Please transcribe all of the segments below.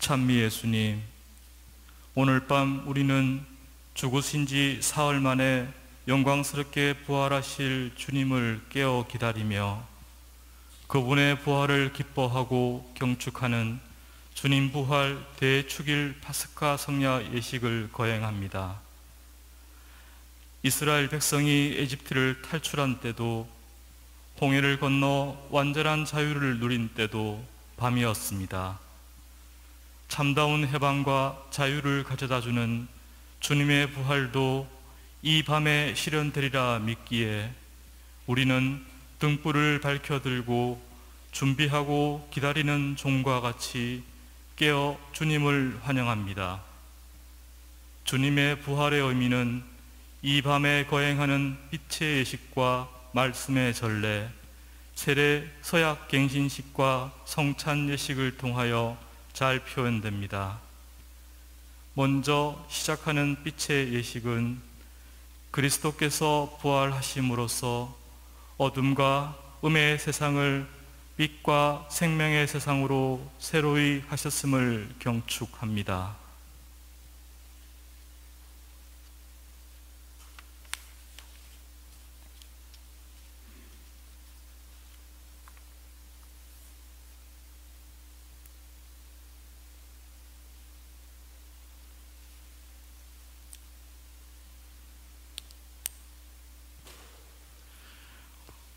찬미 예수님, 오늘 밤 우리는 죽으신 지 사흘 만에 영광스럽게 부활하실 주님을 깨어 기다리며 그분의 부활을 기뻐하고 경축하는 주님 부활 대축일 파스카 성야 예식을 거행합니다. 이스라엘 백성이 에집트를 탈출한 때도, 홍해를 건너 완전한 자유를 누린 때도 밤이었습니다. 참다운 해방과 자유를 가져다주는 주님의 부활도 이 밤에 실현되리라 믿기에 우리는 등불을 밝혀들고 준비하고 기다리는 종과 같이 깨어 주님을 환영합니다. 주님의 부활의 의미는 이 밤에 거행하는 빛의 예식과 말씀의 전례, 세례 서약 갱신식과 성찬 예식을 통하여 잘 표현됩니다. 먼저 시작하는 빛의 예식은 그리스도께서 부활하심으로써 어둠과 음의 세상을 빛과 생명의 세상으로 새로이 하셨음을 경축합니다.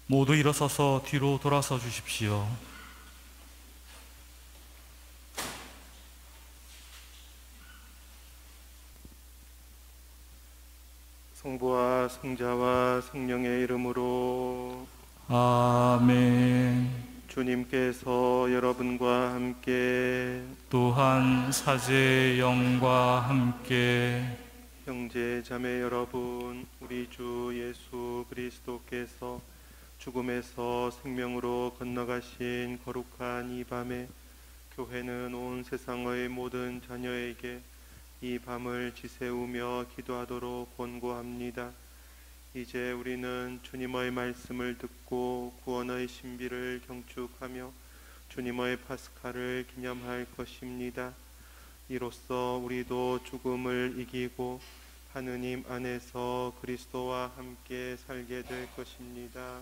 모두 일어서서 뒤로 돌아서 주십시오. 성부와 성자와 성령의 이름으로 아멘. 주님께서 여러분과 함께 또한 사제의 영과 함께 형제 자매 여러분, 우리 주 예수 그리스도께서 죽음에서 생명으로 건너가신 거룩한 이 밤에 교회는 온 세상의 모든 자녀에게 이 밤을 지새우며 기도하도록 권고합니다. 이제 우리는 주님의 말씀을 듣고 구원의 신비를 경축하며 주님의 파스카를 기념할 것입니다. 이로써 우리도 죽음을 이기고 하느님 안에서 그리스도와 함께 살게 될 것입니다.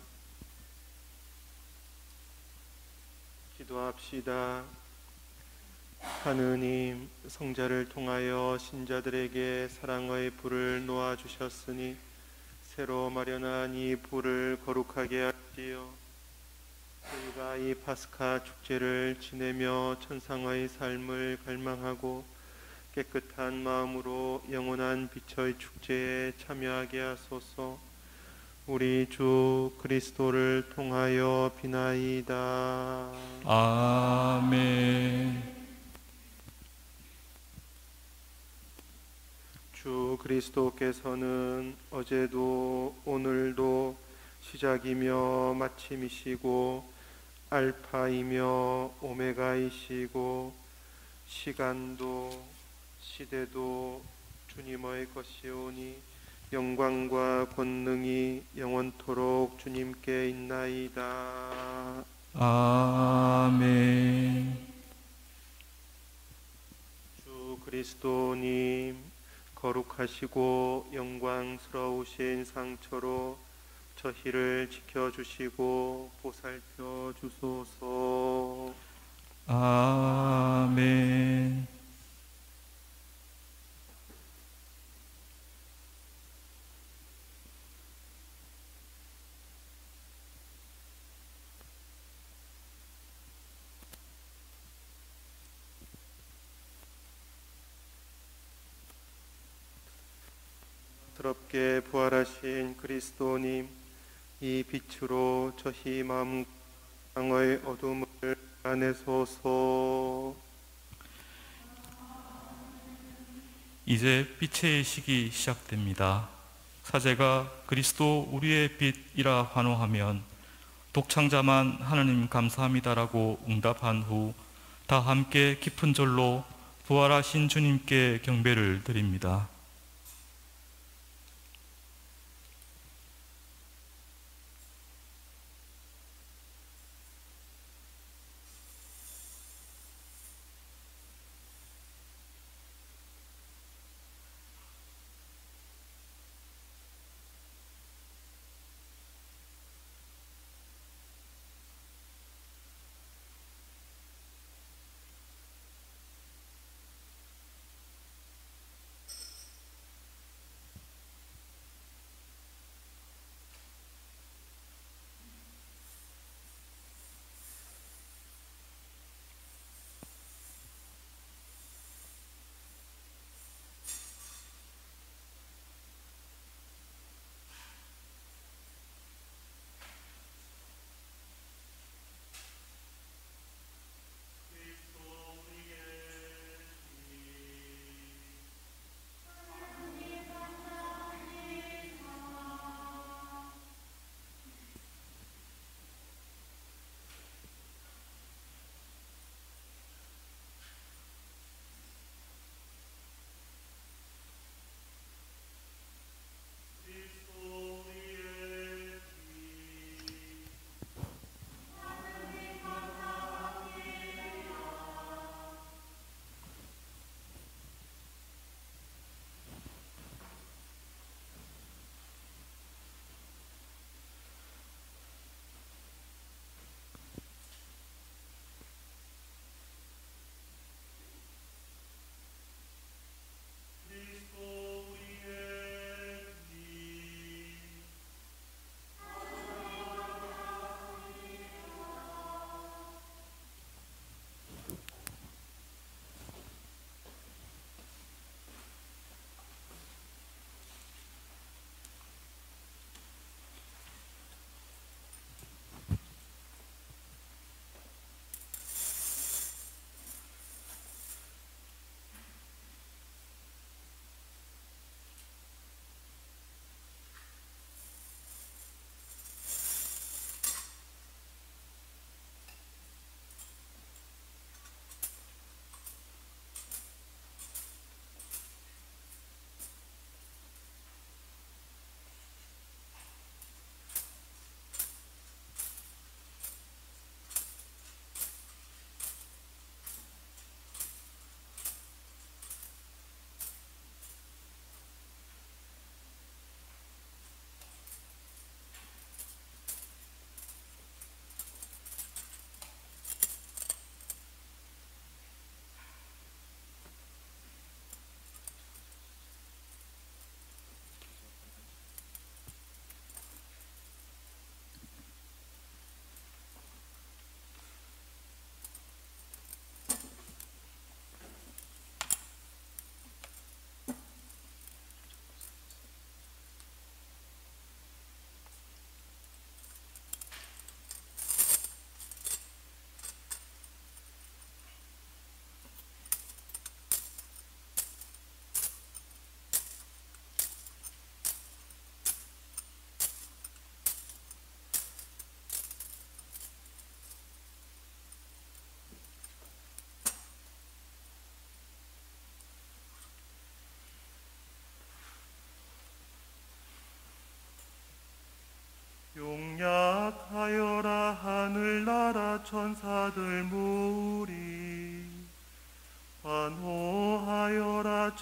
기도합시다. 하느님, 성자를 통하여 신자들에게 사랑의 불을 놓아주셨으니 새로 마련한 이 불을 거룩하게 하시어 저희가 이 파스카 축제를 지내며 천상의 삶을 갈망하고 깨끗한 마음으로 영원한 빛의 축제에 참여하게 하소서. 우리 주 그리스도를 통하여 비나이다. 아멘. 주 그리스도께서는 어제도 오늘도 시작이며 마침이시고 알파이며 오메가이시고 시간도 시대도 주님의 것이오니 영광과 권능이 영원토록 주님께 있나이다. 아멘. 주 그리스도님, 거룩하시고 영광스러우신 상처로 저희를 지켜주시고 보살펴 주소서. 아멘. 스럽게 부활하신 그리스도님, 이 빛으로 저희 마음의 어둠을 안에소서. 이제 빛의 예식이 시작됩니다. 사제가 그리스도 우리의 빛이라 환호하면 독창자만 하느님 감사합니다라고 응답한 후 다 함께 깊은 절로 부활하신 주님께 경배를 드립니다.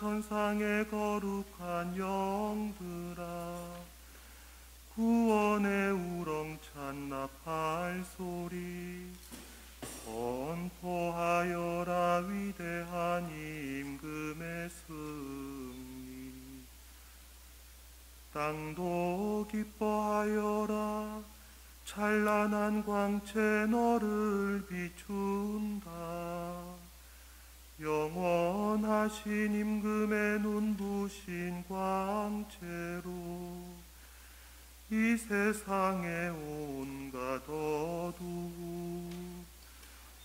천상의 거룩한 영들아, 구원의 우렁찬 나팔 소리 선포하여라. 위대한 임금의 승리. 땅도 기뻐하여라. 찬란한 광채 너를 비춘다. 영원하신 임금의 눈부신 광채로 이 세상의 온갖 어두움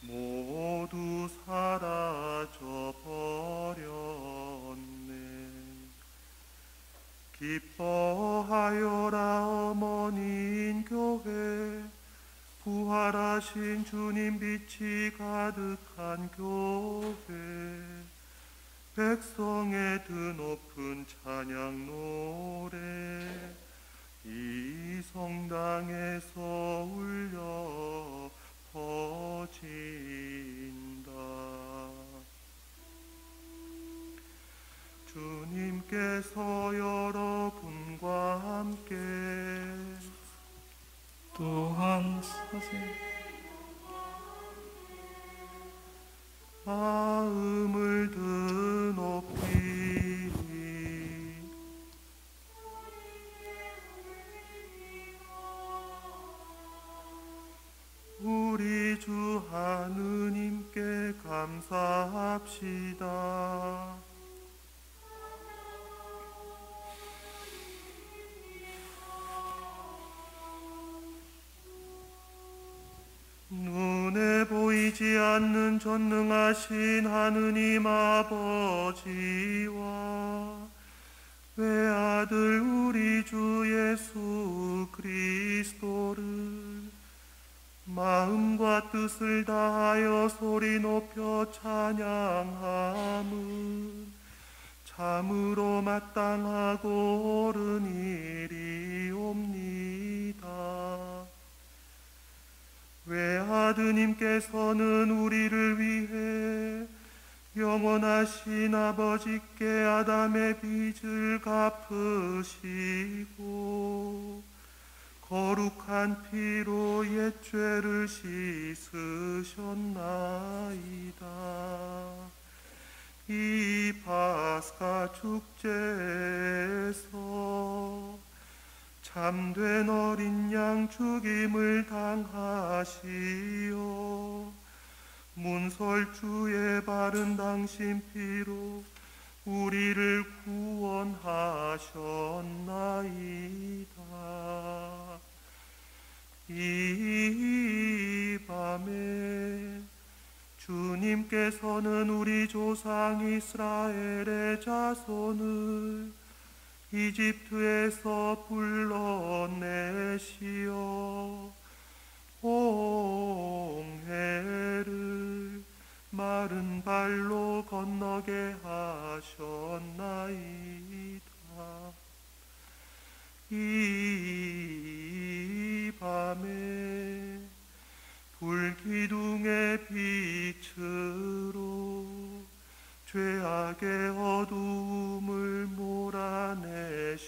모두 사라져 버렸네. 기뻐하여라 어머니인 교회, 부활하신 주님 빛이 가득한 교회, 백성의 드높은 찬양 노래 이 성당에서 울려 퍼진다. 주님께서 여러분과 함께 또한 사세 마음을 드높이 우리 주 하느님께 감사합시다. 눈에 보이지 않는 전능하신 하느님 아버지와 외아들 우리 주 예수 그리스도를 마음과 뜻을 다하여 소리 높여 찬양함은 참으로 마땅하고 옳은 일이옵니다. 외아드님께서는 우리를 위해 영원하신 아버지께 아담의 빚을 갚으시고 거룩한 피로 옛 죄를 씻으셨나이다. 이 파스가 축제에서 참된 어린 양 죽임을 당하시어 문설주에 바른 당신 피로 우리를 구원하셨나이다. 이 밤에 주님께서는 우리 조상 이스라엘의 자손을 이집트에서 불러내시어 홍해를 마른 발로 건너게 하셨나이다. 이 밤에 불기둥의 빛으로 죄악의 어두움을 몰아내셨나이다.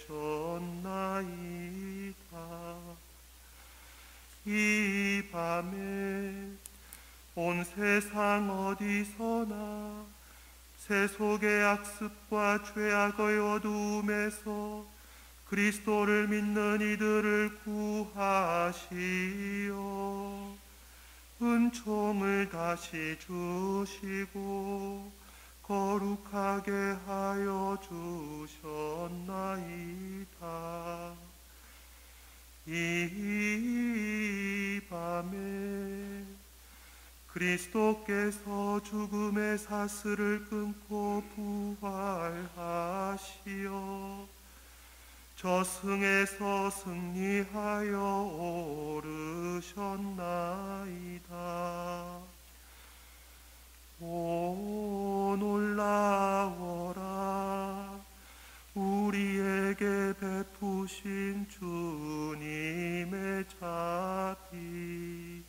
이 밤에 온 세상 어디서나 세속의 악습과 죄악의 어두움에서 그리스도를 믿는 이들을 구하시어 은총을 다시 주시고 거룩하게 하여 주셨나이다. 이 밤에 그리스도께서 죽음의 사슬을 끊고 부활하시어 저승에서 승리하여 오르셨나이다. 오 놀라워라. 우리에게 베푸신 주님의 자비.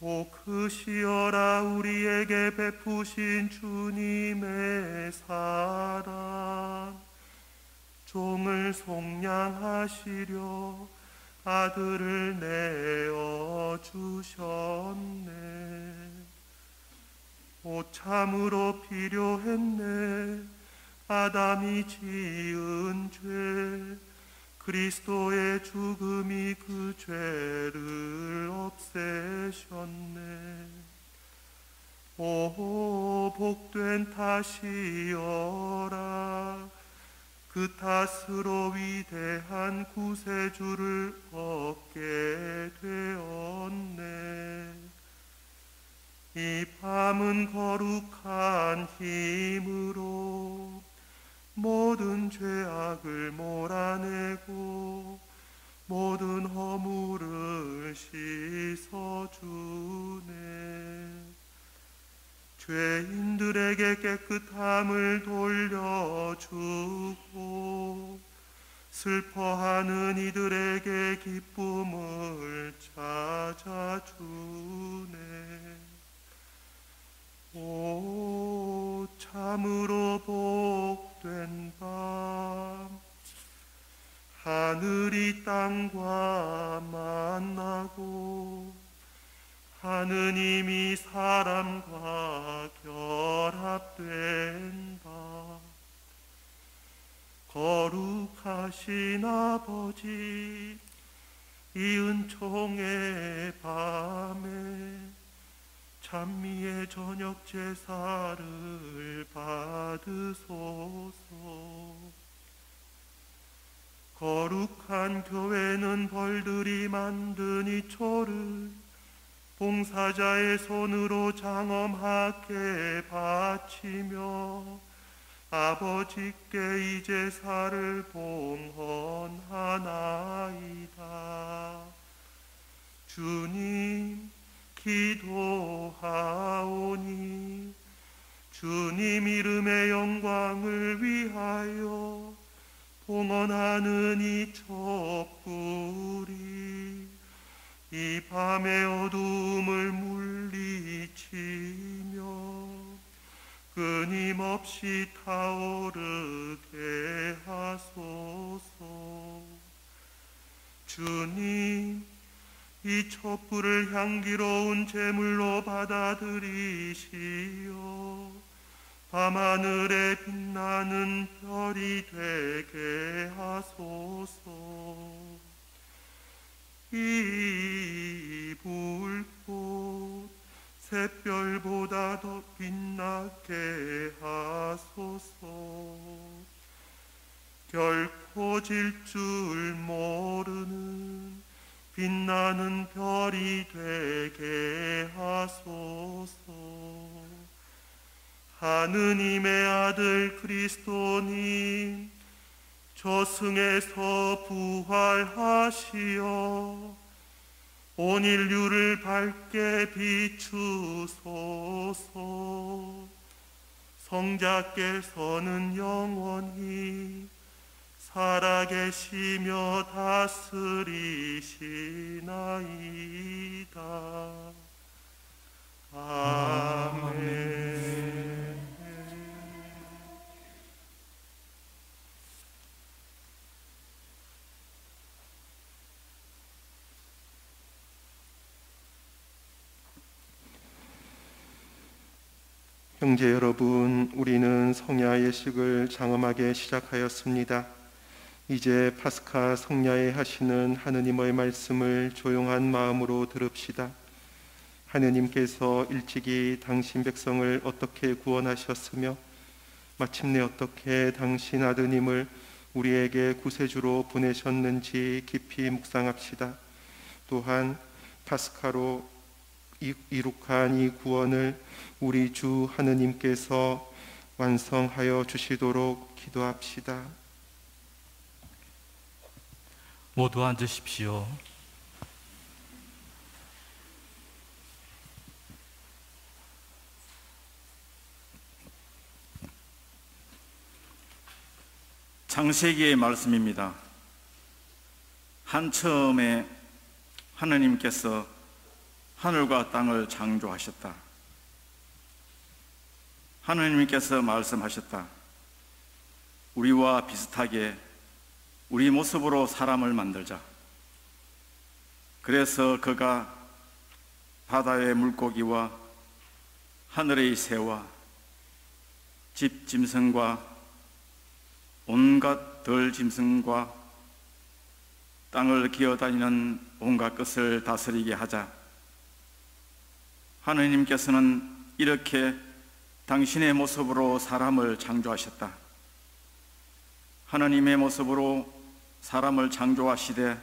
오 크시어라 우리에게 베푸신 주님의 사랑, 종을 속량하시려 아들을 내어 주셨네. 오 참으로 필요했네. 아담이 지은 죄, 그리스도의 죽음이 그 죄를 없애셨네. 오 복된 탓이여라. 그 탓으로 위대한 구세주를 얻게 되었네. 이 밤은 거룩한 힘으로 모든 죄악을 몰아내고 모든 허물을 씻어주네. 죄인들에게 깨끗함을 돌려주고 슬퍼하는 이들에게 기쁨을 찾아주네. 오 참으로 복된 밤, 하늘이 땅과 만나고 하느님이 사람과 결합된 밤, 거룩하신 아버지, 이 은총의 밤에 찬미의 저녁 제사를 받으소서. 거룩한 교회는 벌들이 만든 이 초를 봉사자의 손으로 장엄하게 바치며 아버지께 이 제사를 봉헌하나이다. 주님 기도하오니 주님 이름의 영광을 위하여 봉헌하는 이 촛불이 이 밤의 어두움을 물리치며 끊임없이 타오르게 하소서. 주님, 이 촛불을 향기로운 제물로 받아들이시어 밤하늘에 빛나는 별이 되게 하소서. 이 불꽃 샛별보다 더 빛나게 하소서. 결코 질 줄 모르는 빛나는 별이 되게 하소서. 하느님의 아들 그리스도님, 저승에서 부활하시어 온 인류를 밝게 비추소서. 성자께서는 영원히 살아계시며 다스리시나이다. 아멘. 형제 여러분, 우리는 성야 예식을 장엄하게 시작하였습니다. 이제 파스카 성야에 하시는 하느님의 말씀을 조용한 마음으로 들읍시다. 하느님께서 일찍이 당신 백성을 어떻게 구원하셨으며 마침내 어떻게 당신 아드님을 우리에게 구세주로 보내셨는지 깊이 묵상합시다. 또한 파스카로 이룩한 이 구원을 우리 주 하느님께서 완성하여 주시도록 기도합시다. 모두 앉으십시오. 창세기의 말씀입니다. 한처음에 하느님께서 하늘과 땅을 창조하셨다. 하느님께서 말씀하셨다. 우리와 비슷하게 우리 모습으로 사람을 만들자. 그래서 그가 바다의 물고기와 하늘의 새와 집 짐승과 온갖 들 짐승과 땅을 기어다니는 온갖 것을 다스리게 하자. 하느님께서는 이렇게 당신의 모습으로 사람을 창조하셨다. 하느님의 모습으로 사람을 창조하시되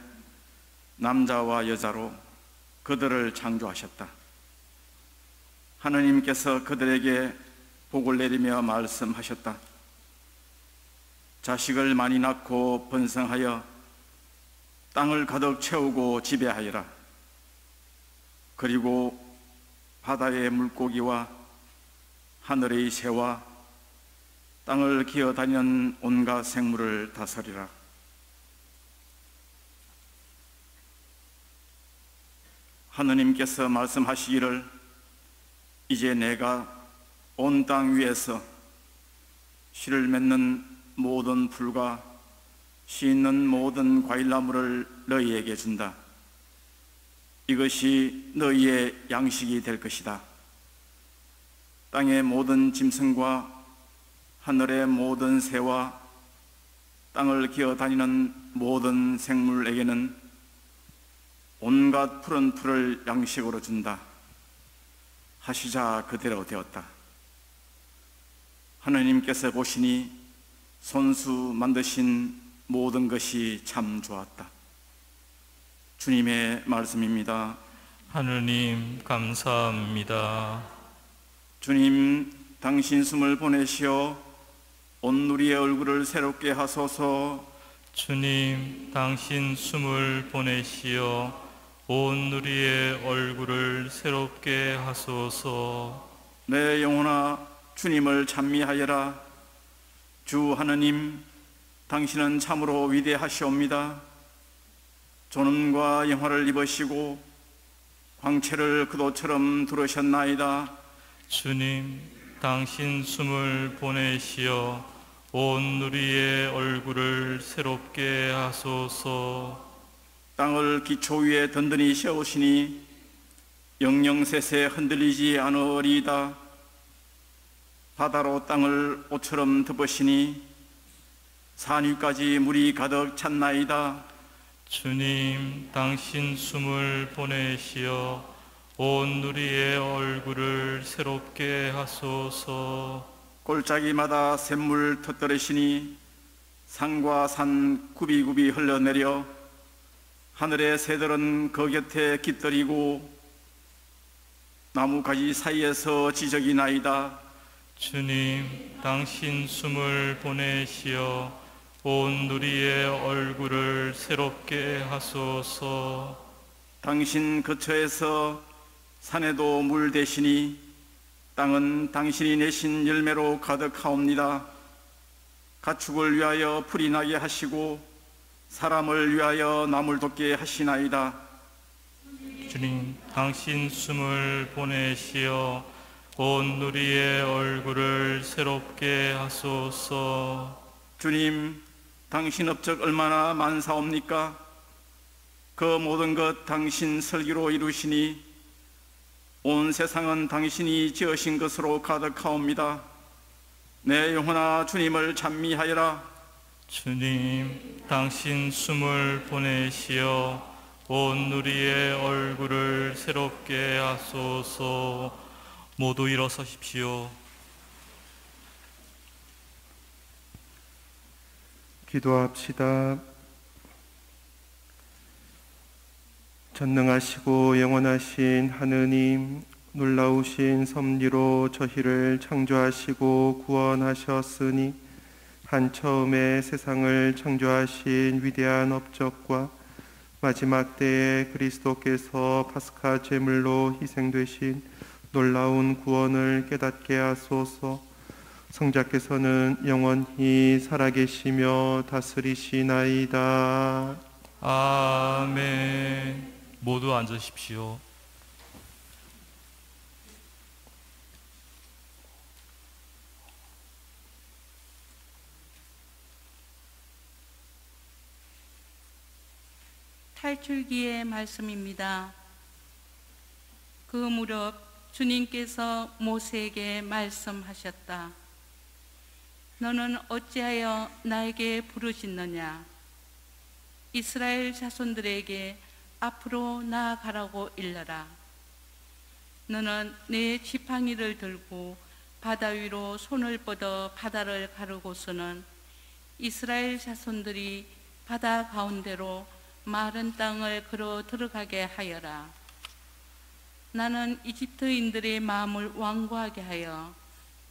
남자와 여자로 그들을 창조하셨다. 하느님께서 그들에게 복을 내리며 말씀하셨다. 자식을 많이 낳고 번성하여 땅을 가득 채우고 지배하여라. 그리고 바다의 물고기와 하늘의 새와 땅을 기어다니는 온갖 생물을 다스리라. 하느님께서 말씀하시기를 이제 내가 온 땅 위에서 씨를 맺는 모든 풀과 씨 있는 모든 과일나무를 너희에게 준다. 이것이 너희의 양식이 될 것이다. 땅의 모든 짐승과 하늘의 모든 새와 땅을 기어다니는 모든 생물에게는 온갖 푸른 풀을 양식으로 준다. 하시자 그대로 되었다. 하느님께서 보시니 손수 만드신 모든 것이 참 좋았다. 주님의 말씀입니다. 하느님 감사합니다. 주님, 당신 숨을 보내시어 온 누리의 얼굴을 새롭게 하소서. 주님, 당신 숨을 보내시어 온 누리의 얼굴을 새롭게 하소서. 내 영혼아, 주님을 찬미하여라. 주 하느님, 당신은 참으로 위대하시옵니다. 존엄과 영화를 입으시고 광채를 그도처럼 두르셨나이다. 주님, 당신 숨을 보내시어 온 누리의 얼굴을 새롭게 하소서. 땅을 기초 위에 든든히 세우시니 영영세세 흔들리지 않으리이다. 바다로 땅을 옷처럼 덮으시니 산 위까지 물이 가득 찼나이다. 주님, 당신 숨을 보내시어 온 누리의 얼굴을 새롭게 하소서. 골짜기마다 샘물 터뜨리시니 산과 산 굽이굽이 흘러내려 하늘의 새들은 그 곁에 깃들이고 나무가지 사이에서 지적이 나이다. 주님, 당신 숨을 보내시어 온 누리의 얼굴을 새롭게 하소서. 당신 거처에서 산에도 물 대시니 땅은 당신이 내신 열매로 가득하옵니다. 가축을 위하여 풀이 나게 하시고 사람을 위하여 나물 돋게 하시나이다. 주님, 당신 숨을 보내시어 온 누리의 얼굴을 새롭게 하소서. 주님, 당신 업적 얼마나 만사옵니까? 그 모든 것 당신 설기로 이루시니 온 세상은 당신이 지으신 것으로 가득하옵니다. 내 영혼아, 주님을 찬미하여라. 주님, 당신 숨을 보내시어 온 누리의 얼굴을 새롭게 하소서. 모두 일어서십시오. 기도합시다. 전능하시고 영원하신 하느님, 놀라우신 섭리로 저희를 창조하시고 구원하셨으니 한 처음에 세상을 창조하신 위대한 업적과 마지막 때에 그리스도께서 파스카 제물로 희생되신 놀라운 구원을 깨닫게 하소서. 성자께서는 영원히 살아계시며 다스리시나이다. 아멘. 모두 앉으십시오. 탈출기의 말씀입니다. 그 무렵 주님께서 모세에게 말씀하셨다. 너는 어찌하여 나에게 부르짖느냐? 이스라엘 자손들에게 앞으로 나아가라고 일러라. 너는 내 지팡이를 들고 바다 위로 손을 뻗어 바다를 가르고서는 이스라엘 자손들이 바다 가운데로 마른 땅을 걸어 들어가게 하여라. 나는 이집트인들의 마음을 완고하게 하여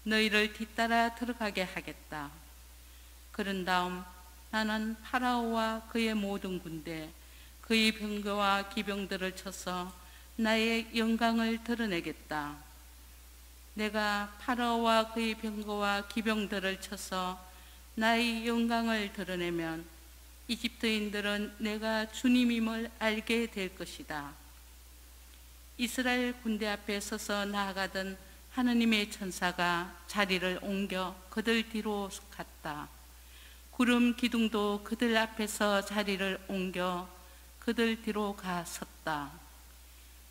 너희를 뒤따라 들어가게 하겠다. 그런 다음 나는 파라오와 그의 모든 군대, 그의 병거와 기병들을 쳐서 나의 영광을 드러내겠다. 내가 파라오와 그의 병거와 기병들을 쳐서 나의 영광을 드러내면 이집트인들은 내가 주님임을 알게 될 것이다. 이스라엘 군대 앞에 서서 나아가던 하느님의 천사가 자리를 옮겨 그들 뒤로 갔다. 구름 기둥도 그들 앞에서 자리를 옮겨 그들 뒤로 가 섰다.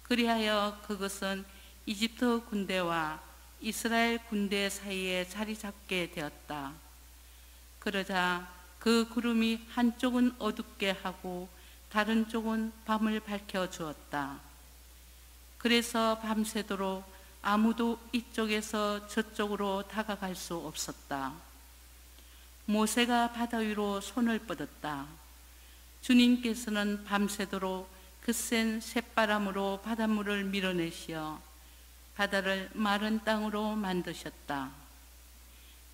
그리하여 그것은 이집트 군대와 이스라엘 군대 사이에 자리 잡게 되었다. 그러자 그 구름이 한쪽은 어둡게 하고 다른 쪽은 밤을 밝혀 주었다. 그래서 밤새도록 아무도 이쪽에서 저쪽으로 다가갈 수 없었다. 모세가 바다 위로 손을 뻗었다. 주님께서는 밤새도록 그 센 쇳바람으로 바닷물을 밀어내시어 바다를 마른 땅으로 만드셨다.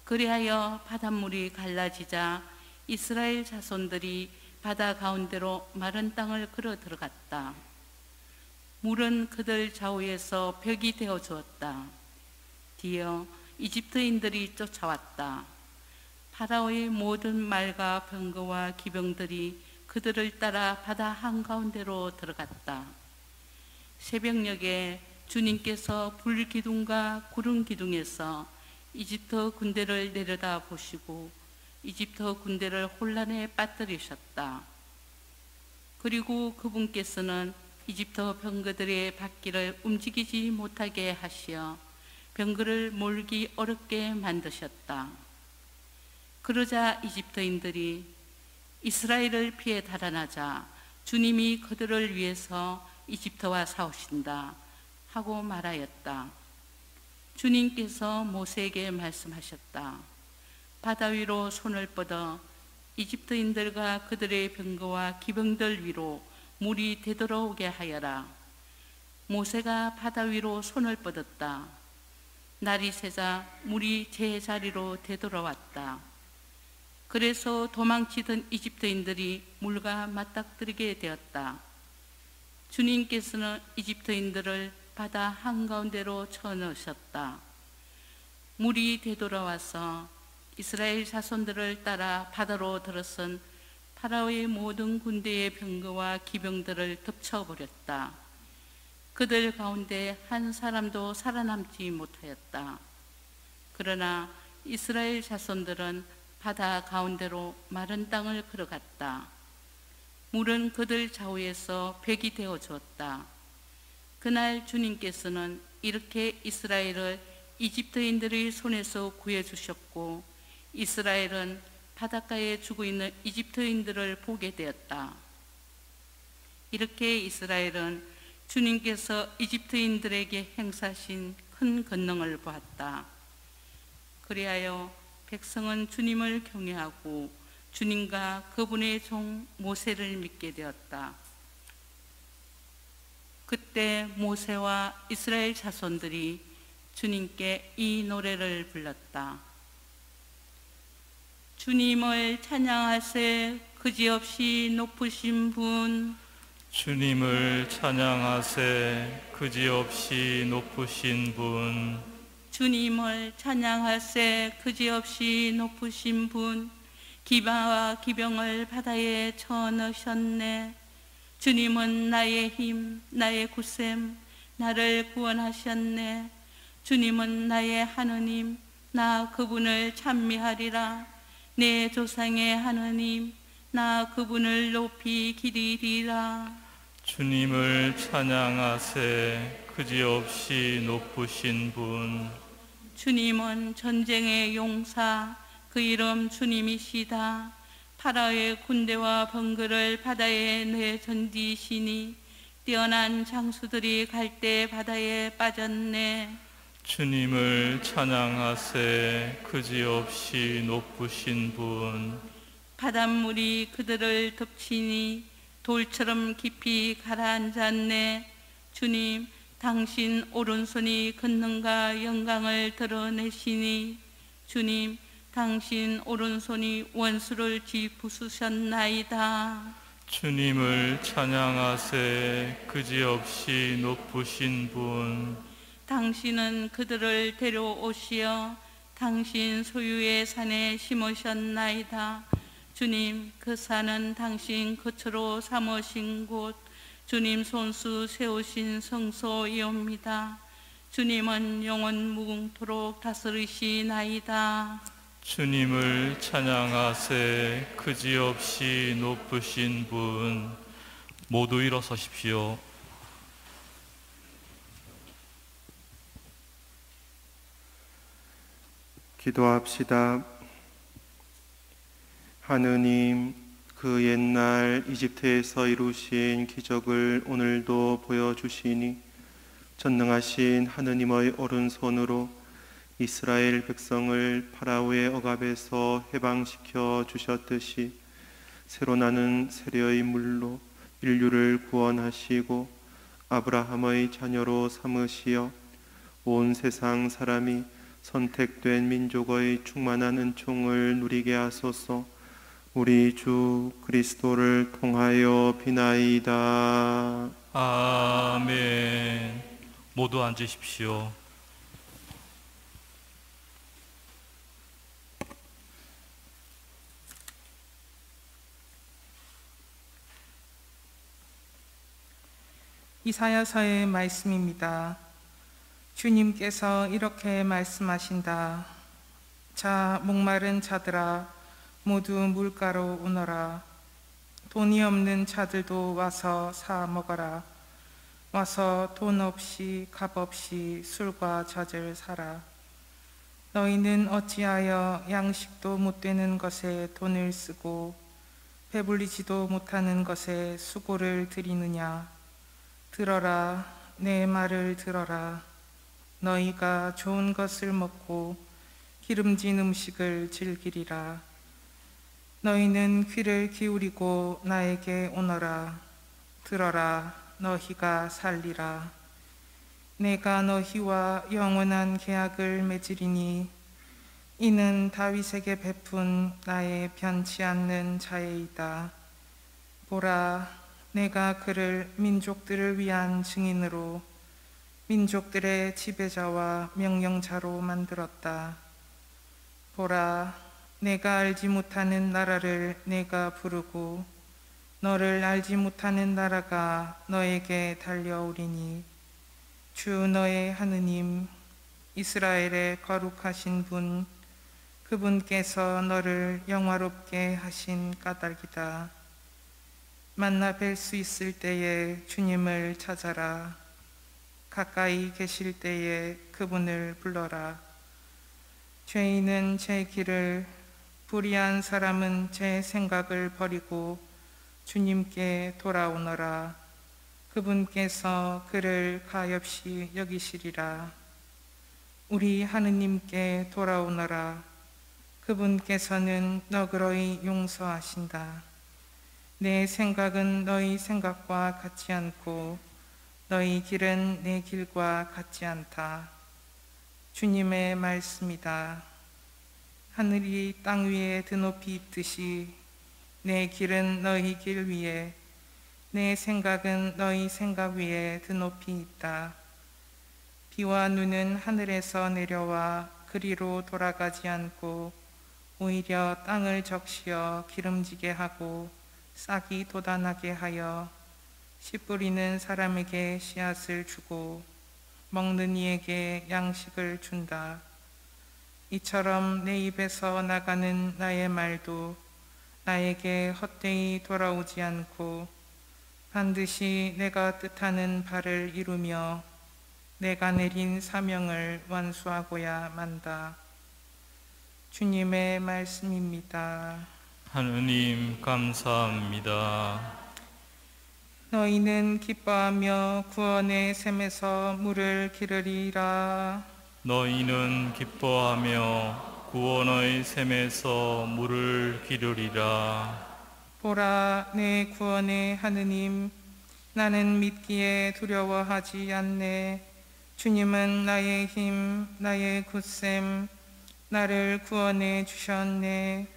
그리하여 바닷물이 갈라지자 이스라엘 자손들이 바다 가운데로 마른 땅을 걸어 들어갔다. 물은 그들 좌우에서 벽이 되어 주었다. 뒤이어 이집트인들이 쫓아왔다. 파라오의 모든 말과 병거와 기병들이 그들을 따라 바다 한가운데로 들어갔다. 새벽녘에 주님께서 불기둥과 구름기둥에서 이집트 군대를 내려다 보시고 이집트 군대를 혼란에 빠뜨리셨다. 그리고 그분께서는 이집트 병거들의 바퀴를 움직이지 못하게 하시어 병거를 몰기 어렵게 만드셨다. 그러자 이집트인들이 이스라엘을 피해 달아나자 주님이 그들을 위해서 이집트와 싸우신다 하고 말하였다. 주님께서 모세에게 말씀하셨다. 바다 위로 손을 뻗어 이집트인들과 그들의 병거와 기병들 위로 물이 되돌아오게 하여라. 모세가 바다 위로 손을 뻗었다. 날이 새자 물이 제자리로 되돌아왔다. 그래서 도망치던 이집트인들이 물과 맞닥뜨리게 되었다. 주님께서는 이집트인들을 바다 한가운데로 쳐넣으셨다. 물이 되돌아와서 이스라엘 자손들을 따라 바다로 들어선 파라오의 모든 군대의 병거와 기병들을 덮쳐버렸다. 그들 가운데 한 사람도 살아남지 못하였다. 그러나 이스라엘 자손들은 바다 가운데로 마른 땅을 걸어갔다. 물은 그들 좌우에서 벽이 되어 주었다. 그날 주님께서는 이렇게 이스라엘을 이집트인들의 손에서 구해주셨고 이스라엘은 바닷가에 죽어 있는 이집트인들을 보게 되었다. 이렇게 이스라엘은 주님께서 이집트인들에게 행사하신 큰 권능을 보았다. 그리하여 백성은 주님을 경외하고 주님과 그분의 종 모세를 믿게 되었다. 그때 모세와 이스라엘 자손들이 주님께 이 노래를 불렀다. 주님을 찬양하세 그지없이 높으신 분, 주님을 찬양하세 그지없이 높으신 분, 주님을 찬양하세 그지없이 높으신 분, 기바와 기병을 바다에 쳐넣으셨네. 주님은 나의 힘, 나의 구셈, 나를 구원하셨네. 주님은 나의 하느님, 나 그분을 찬미하리라. 내 조상의 하느님, 나 그분을 높이 기리리라. 주님을 찬양하세. 그지없이 높으신 분. 주님은 전쟁의 용사, 그 이름 주님이시다. 파라오의 군대와 번거를 바다에 내던지시니 뛰어난 장수들이 갈대 바다에 빠졌네. 주님을 찬양하세. 그지없이 높으신 분. 바닷물이 그들을 덮치니 돌처럼 깊이 가라앉았네. 주님, 당신 오른손이 권능과 영광을 드러내시니 주님, 당신 오른손이 원수를 쥐부수셨나이다. 주님을 찬양하세. 그지없이 높으신 분. 당신은 그들을 데려오시어 당신 소유의 산에 심으셨나이다. 주님, 그 산은 당신 거처로 삼으신 곳, 주님 손수 세우신 성소이옵니다. 주님은 영원 무궁토록 다스리시나이다. 주님을 찬양하세. 그지없이 높으신 분. 모두 일어서십시오. 기도합시다. 하느님, 그 옛날 이집트에서 이루신 기적을 오늘도 보여주시니 전능하신 하느님의 오른손으로 이스라엘 백성을 파라오의 억압에서 해방시켜 주셨듯이 새로 나는 세례의 물로 인류를 구원하시고 아브라함의 자녀로 삼으시어 온 세상 사람이 선택된 민족의 충만한 은총을 누리게 하소서. 우리 주 그리스도를 통하여 비나이다. 아멘. 모두 앉으십시오. 이사야서의 말씀입니다. 주님께서 이렇게 말씀하신다. 자, 목마른 자들아, 모두 물가로 오너라. 돈이 없는 자들도 와서 사 먹어라. 와서 돈 없이 값 없이 술과 젖을 사라. 너희는 어찌하여 양식도 못 되는 것에 돈을 쓰고 배불리지도 못하는 것에 수고를 들이느냐. 들어라, 내 말을 들어라. 너희가 좋은 것을 먹고 기름진 음식을 즐기리라. 너희는 귀를 기울이고 나에게 오너라. 들어라, 너희가 살리라. 내가 너희와 영원한 계약을 맺으리니 이는 다윗에게 베푼 나의 변치 않는 자애이다. 보라, 내가 그를 민족들을 위한 증인으로 민족들의 지배자와 명령자로 만들었다. 보라, 내가 알지 못하는 나라를 내가 부르고 너를 알지 못하는 나라가 너에게 달려오리니 주 너의 하느님 이스라엘의 거룩하신 분 그분께서 너를 영화롭게 하신 까닭이다. 만나 뵐 수 있을 때에 주님을 찾아라. 가까이 계실 때에 그분을 불러라. 죄인은 제 길을, 불의한 사람은 제 생각을 버리고 주님께 돌아오너라. 그분께서 그를 가엾이 여기시리라. 우리 하느님께 돌아오너라. 그분께서는 너그러이 용서하신다. 내 생각은 너희 생각과 같지 않고 너희 길은 내 길과 같지 않다. 주님의 말씀이다. 하늘이 땅 위에 드높이 있듯이 내 길은 너희 길 위에, 내 생각은 너희 생각 위에 드높이 있다. 비와 눈은 하늘에서 내려와 그리로 돌아가지 않고 오히려 땅을 적시어 기름지게 하고 싹이 돋아나게 하여 씨 뿌리는 사람에게 씨앗을 주고 먹는 이에게 양식을 준다. 이처럼 내 입에서 나가는 나의 말도 나에게 헛되이 돌아오지 않고 반드시 내가 뜻하는 바를 이루며 내가 내린 사명을 완수하고야 만다. 주님의 말씀입니다. 하느님 감사합니다. 너희는 기뻐하며 구원의 샘에서 물을 기르리라. 너희는 기뻐하며 구원의 샘에서 물을 기르리라. 보라, 내 구원의 하느님, 나는 믿기에 두려워하지 않네. 주님은 나의 힘, 나의 굳셈, 나를 구원해 주셨네.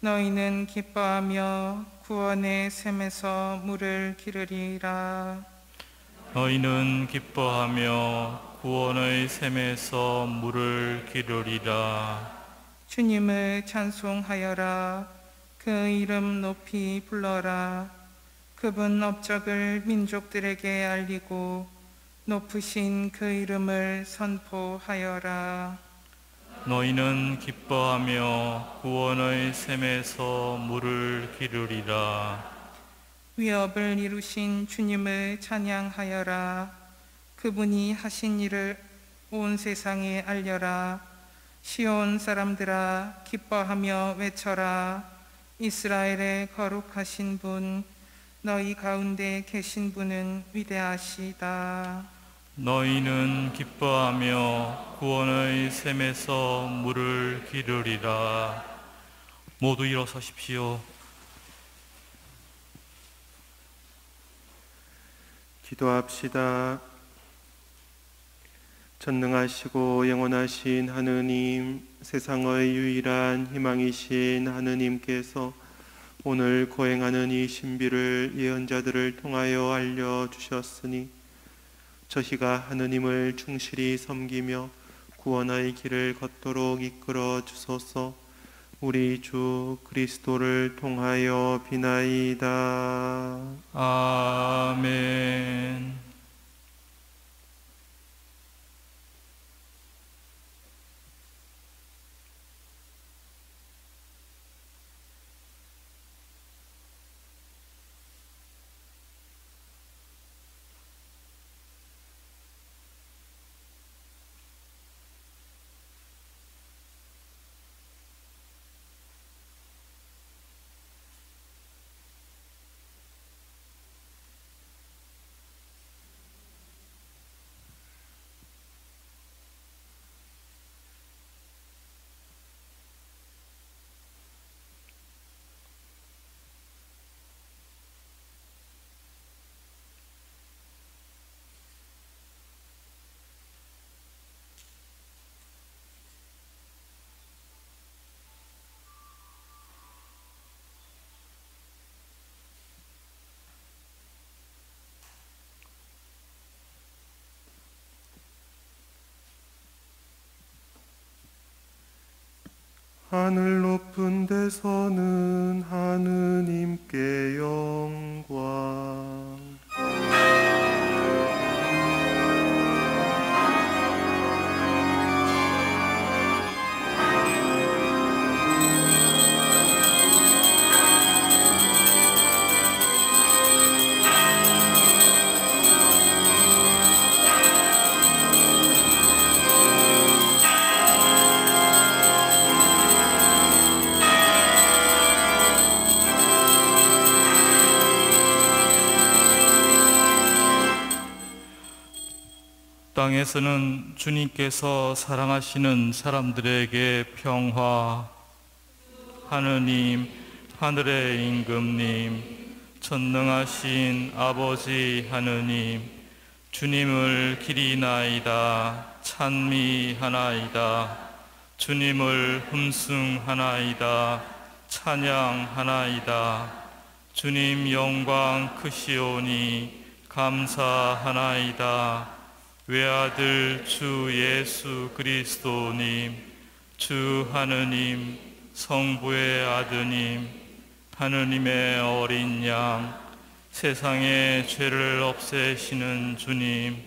너희는 기뻐하며 구원의 샘에서 물을 기르리라. 너희는 기뻐하며 구원의 샘에서 물을 기르리라. 주님을 찬송하여라. 그 이름 높이 불러라. 그분 업적을 민족들에게 알리고 높으신 그 이름을 선포하여라. 너희는 기뻐하며 구원의 샘에서 물을 기르리라. 위업을 이루신 주님을 찬양하여라. 그분이 하신 일을 온 세상에 알려라. 시온 사람들아, 기뻐하며 외쳐라. 이스라엘의 거룩하신 분, 너희 가운데 계신 분은 위대하시다. 너희는 기뻐하며 구원의 샘에서 물을 기르리라. 모두 일어서십시오. 기도합시다. 전능하시고 영원하신 하느님, 세상의 유일한 희망이신 하느님께서 오늘 거행하는 이 신비를 예언자들을 통하여 알려주셨으니 저희가 하느님을 충실히 섬기며 구원의 길을 걷도록 이끌어 주소서. 우리 주 그리스도를 통하여 비나이다. 아멘. 하늘 높은 데서는 하느님께 영광. 땅에서는 주님께서 사랑하시는 사람들에게 평화. 하느님, 하늘의 임금님, 전능하신 아버지 하느님, 주님을 기리나이다, 찬미하나이다. 주님을 흠숭하나이다, 찬양하나이다. 주님 영광 크시오니 감사하나이다. 외아들 주 예수 그리스도님, 주 하느님, 성부의 아드님, 하느님의 어린 양, 세상의 죄를 없애시는 주님,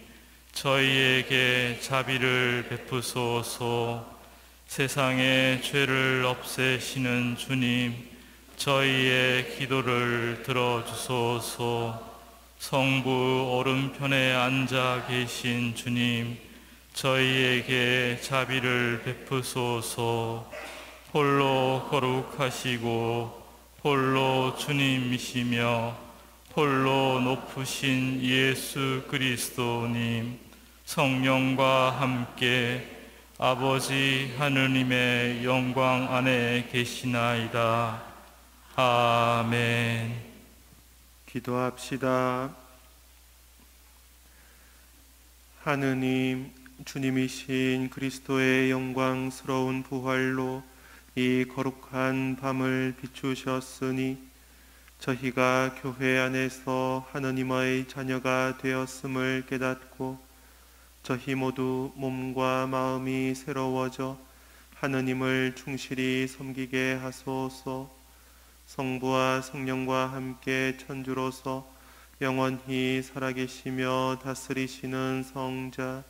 저희에게 자비를 베푸소서. 세상의 죄를 없애시는 주님, 저희의 기도를 들어주소서. 성부 오른편에 앉아 계신 주님, 저희에게 자비를 베푸소서. 홀로 거룩하시고 홀로 주님이시며 홀로 높으신 예수 그리스도님, 성령과 함께 아버지 하느님의 영광 안에 계시나이다. 아멘. 기도합시다. 하느님, 주님이신 그리스도의 영광스러운 부활로 이 거룩한 밤을 비추셨으니 저희가 교회 안에서 하느님의 자녀가 되었음을 깨닫고 저희 모두 몸과 마음이 새로워져 하느님을 충실히 섬기게 하소서. 성부와 성령과 함께 천주로서 영원히 살아계시며 다스리시는 성자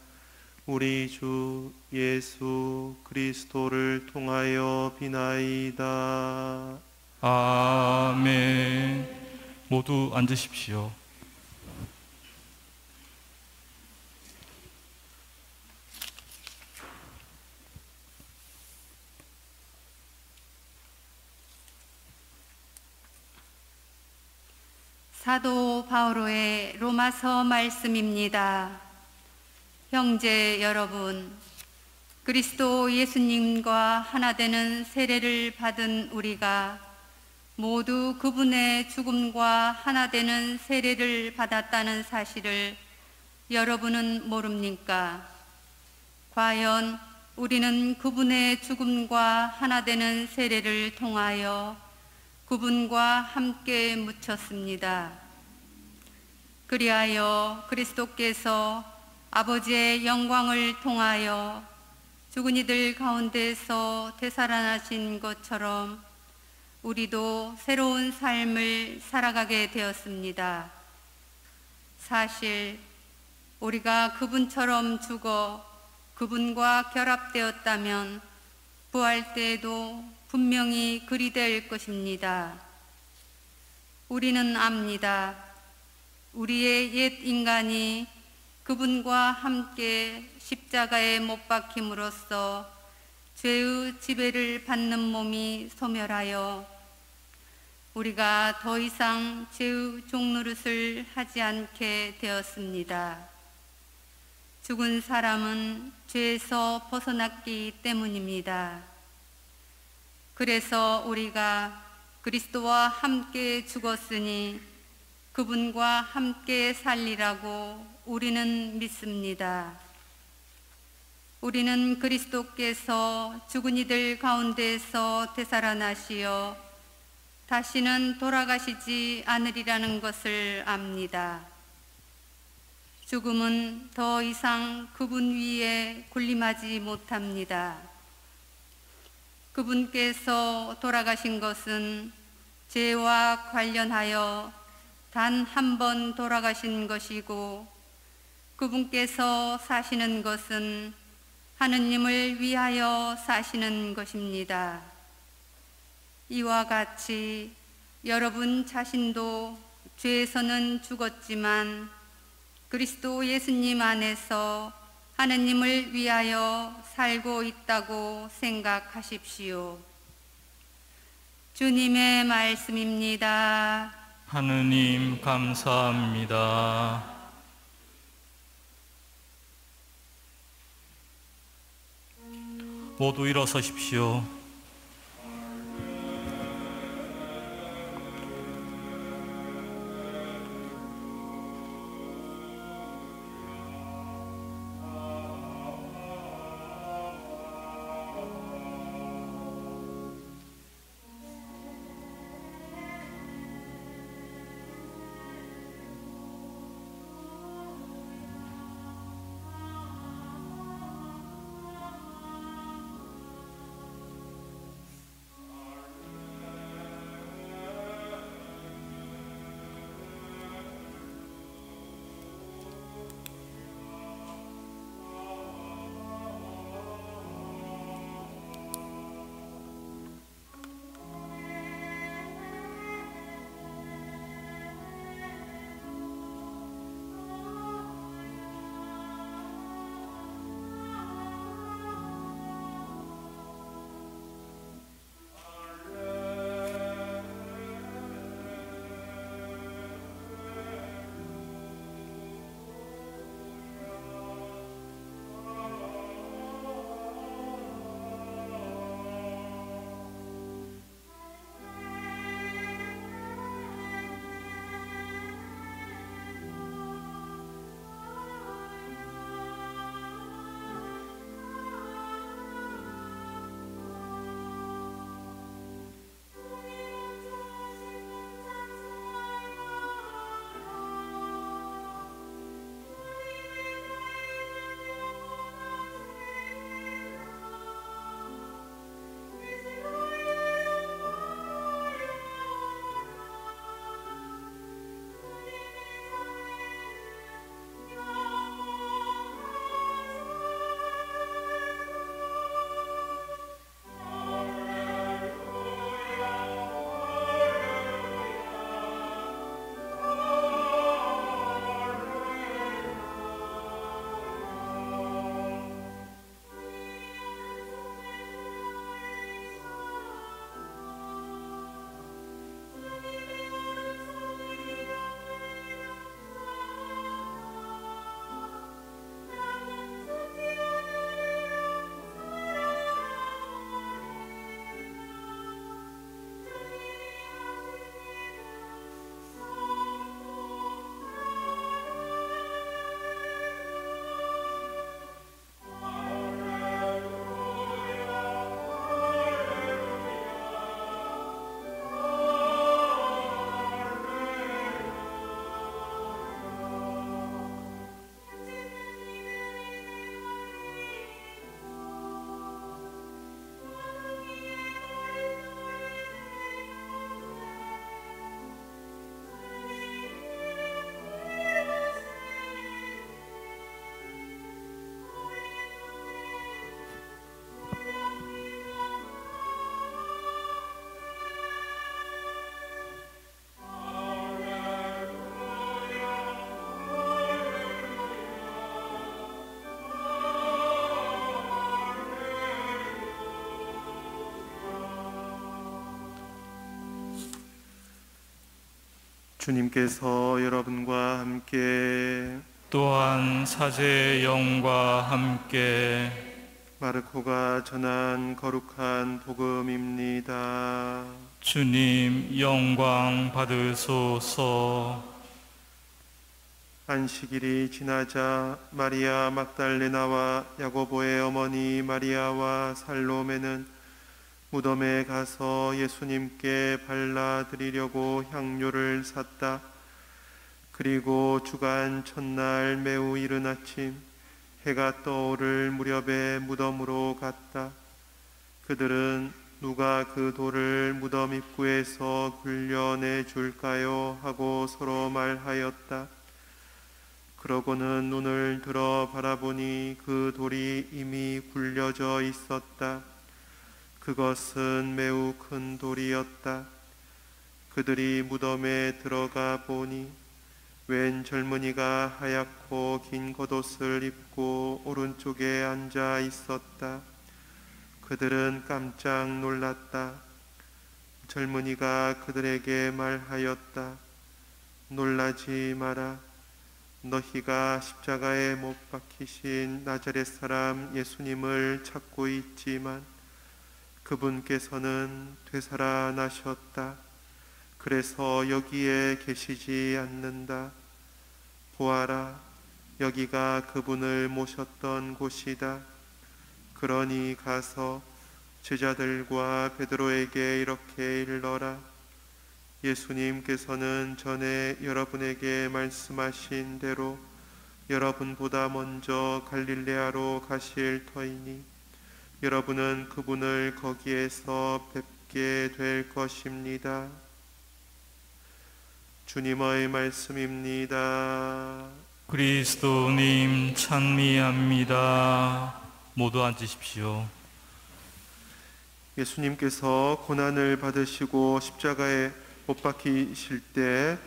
우리 주 예수 그리스도를 통하여 비나이다. 아멘. 모두 앉으십시오. 사도 바오로의 로마서 말씀입니다. 형제 여러분, 그리스도 예수님과 하나 되는 세례를 받은 우리가 모두 그분의 죽음과 하나 되는 세례를 받았다는 사실을 여러분은 모릅니까? 과연 우리는 그분의 죽음과 하나 되는 세례를 통하여 그분과 함께 묻혔습니다. 그리하여 그리스도께서 아버지의 영광을 통하여 죽은 이들 가운데서 되살아나신 것처럼 우리도 새로운 삶을 살아가게 되었습니다. 사실 우리가 그분처럼 죽어 그분과 결합되었다면 부활 때에도 분명히 그리 될 것입니다. 우리는 압니다. 우리의 옛 인간이 그분과 함께 십자가에 못 박힘으로써 죄의 지배를 받는 몸이 소멸하여 우리가 더 이상 죄의 종노릇을 하지 않게 되었습니다. 죽은 사람은 죄에서 벗어났기 때문입니다. 그래서 우리가 그리스도와 함께 죽었으니 그분과 함께 살리라고 우리는 믿습니다. 우리는 그리스도께서 죽은 이들 가운데서 되살아나시어 다시는 돌아가시지 않으리라는 것을 압니다. 죽음은 더 이상 그분 위에 군림하지 못합니다. 그분께서 돌아가신 것은 죄와 관련하여 단 한 번 돌아가신 것이고 그분께서 사시는 것은 하느님을 위하여 사시는 것입니다. 이와 같이 여러분 자신도 죄에서는 죽었지만 그리스도 예수님 안에서 하느님을 위하여 살고 있다고 생각하십시오. 주님의 말씀입니다. 하느님 감사합니다. 모두 일어서십시오. 주님께서 여러분과 함께 또한 사제의 영과 함께 마르코가 전한 거룩한 복음입니다. 주님 영광 받으소서. 안식일이 지나자 마리아 막달레나와 야고보의 어머니 마리아와 살로메는 무덤에 가서 예수님께 발라드리려고 향료를 샀다. 그리고 주간 첫날 매우 이른 아침 해가 떠오를 무렵에 무덤으로 갔다. 그들은 누가 그 돌을 무덤 입구에서 굴려내 줄까요? 하고 서로 말하였다. 그러고는 눈을 들어 바라보니 그 돌이 이미 굴려져 있었다. 그것은 매우 큰 돌이었다. 그들이 무덤에 들어가 보니 웬 젊은이가 하얗고 긴 겉옷을 입고 오른쪽에 앉아 있었다. 그들은 깜짝 놀랐다. 젊은이가 그들에게 말하였다. 놀라지 마라. 너희가 십자가에 못 박히신 나자렛 사람 예수님을 찾고 있지만 그분께서는 되살아나셨다. 그래서 여기에 계시지 않는다. 보아라, 여기가 그분을 모셨던 곳이다. 그러니 가서 제자들과 베드로에게 이렇게 일러라. 예수님께서는 전에 여러분에게 말씀하신 대로 여러분보다 먼저 갈릴레아로 가실 터이니 여러분은 그분을 거기에서 뵙게 될 것입니다. 주님의 말씀입니다. 그리스도님 찬미합니다. 모두 앉으십시오. 예수님께서 고난을 받으시고 십자가에 못 박히실 때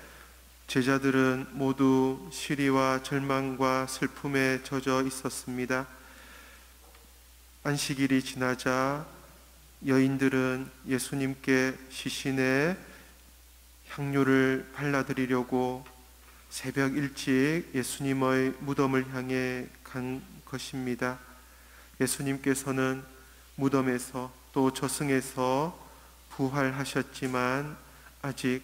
제자들은 모두 시리와 절망과 슬픔에 젖어 있었습니다. 안식일이 지나자 여인들은 예수님께 시신에 향료를 발라드리려고 새벽 일찍 예수님의 무덤을 향해 간 것입니다. 예수님께서는 무덤에서 또 저승에서 부활하셨지만 아직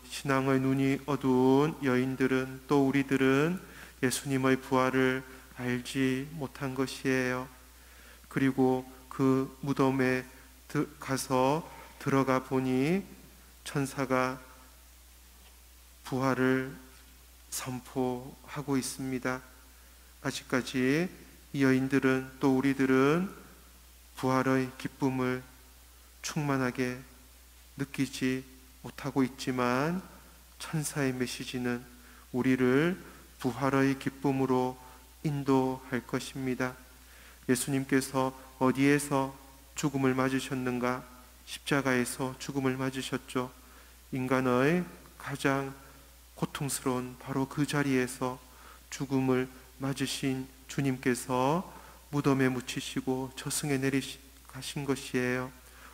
신앙의 눈이 어두운 여인들은 또 우리들은 예수님의 부활을 알지 못한 것이에요. 그리고 그 무덤에 가서 들어가 보니 천사가 부활을 선포하고 있습니다. 아직까지 이 여인들은 또 우리들은 부활의 기쁨을 충만하게 느끼지 못하고 있지만 천사의 메시지는 우리를 부활의 기쁨으로 인도할 것입니다. 예수님께서 어디에서 죽음을 맞으셨는가? 십자가에서 죽음을 맞으셨죠. 인간의 가장 고통스러운 바로 그 자리에서 죽음을 맞으신 주님께서 무덤에 묻히시고 저승에 내려가신 것이에요.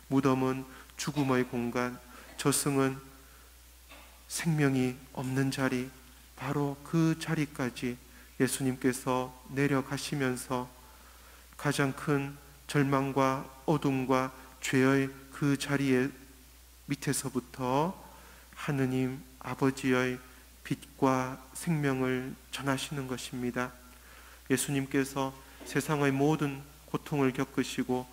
무덤은 죽음의 공간, 저승은 생명이 없는 자리, 바로 그 자리까지 예수님께서 내려가시면서 가장 큰 절망과 어둠과 죄의 그 자리에 밑에서부터 하느님 아버지의 빛과 생명을 전하시는 것입니다. 예수님께서 세상의 모든 고통을 겪으시고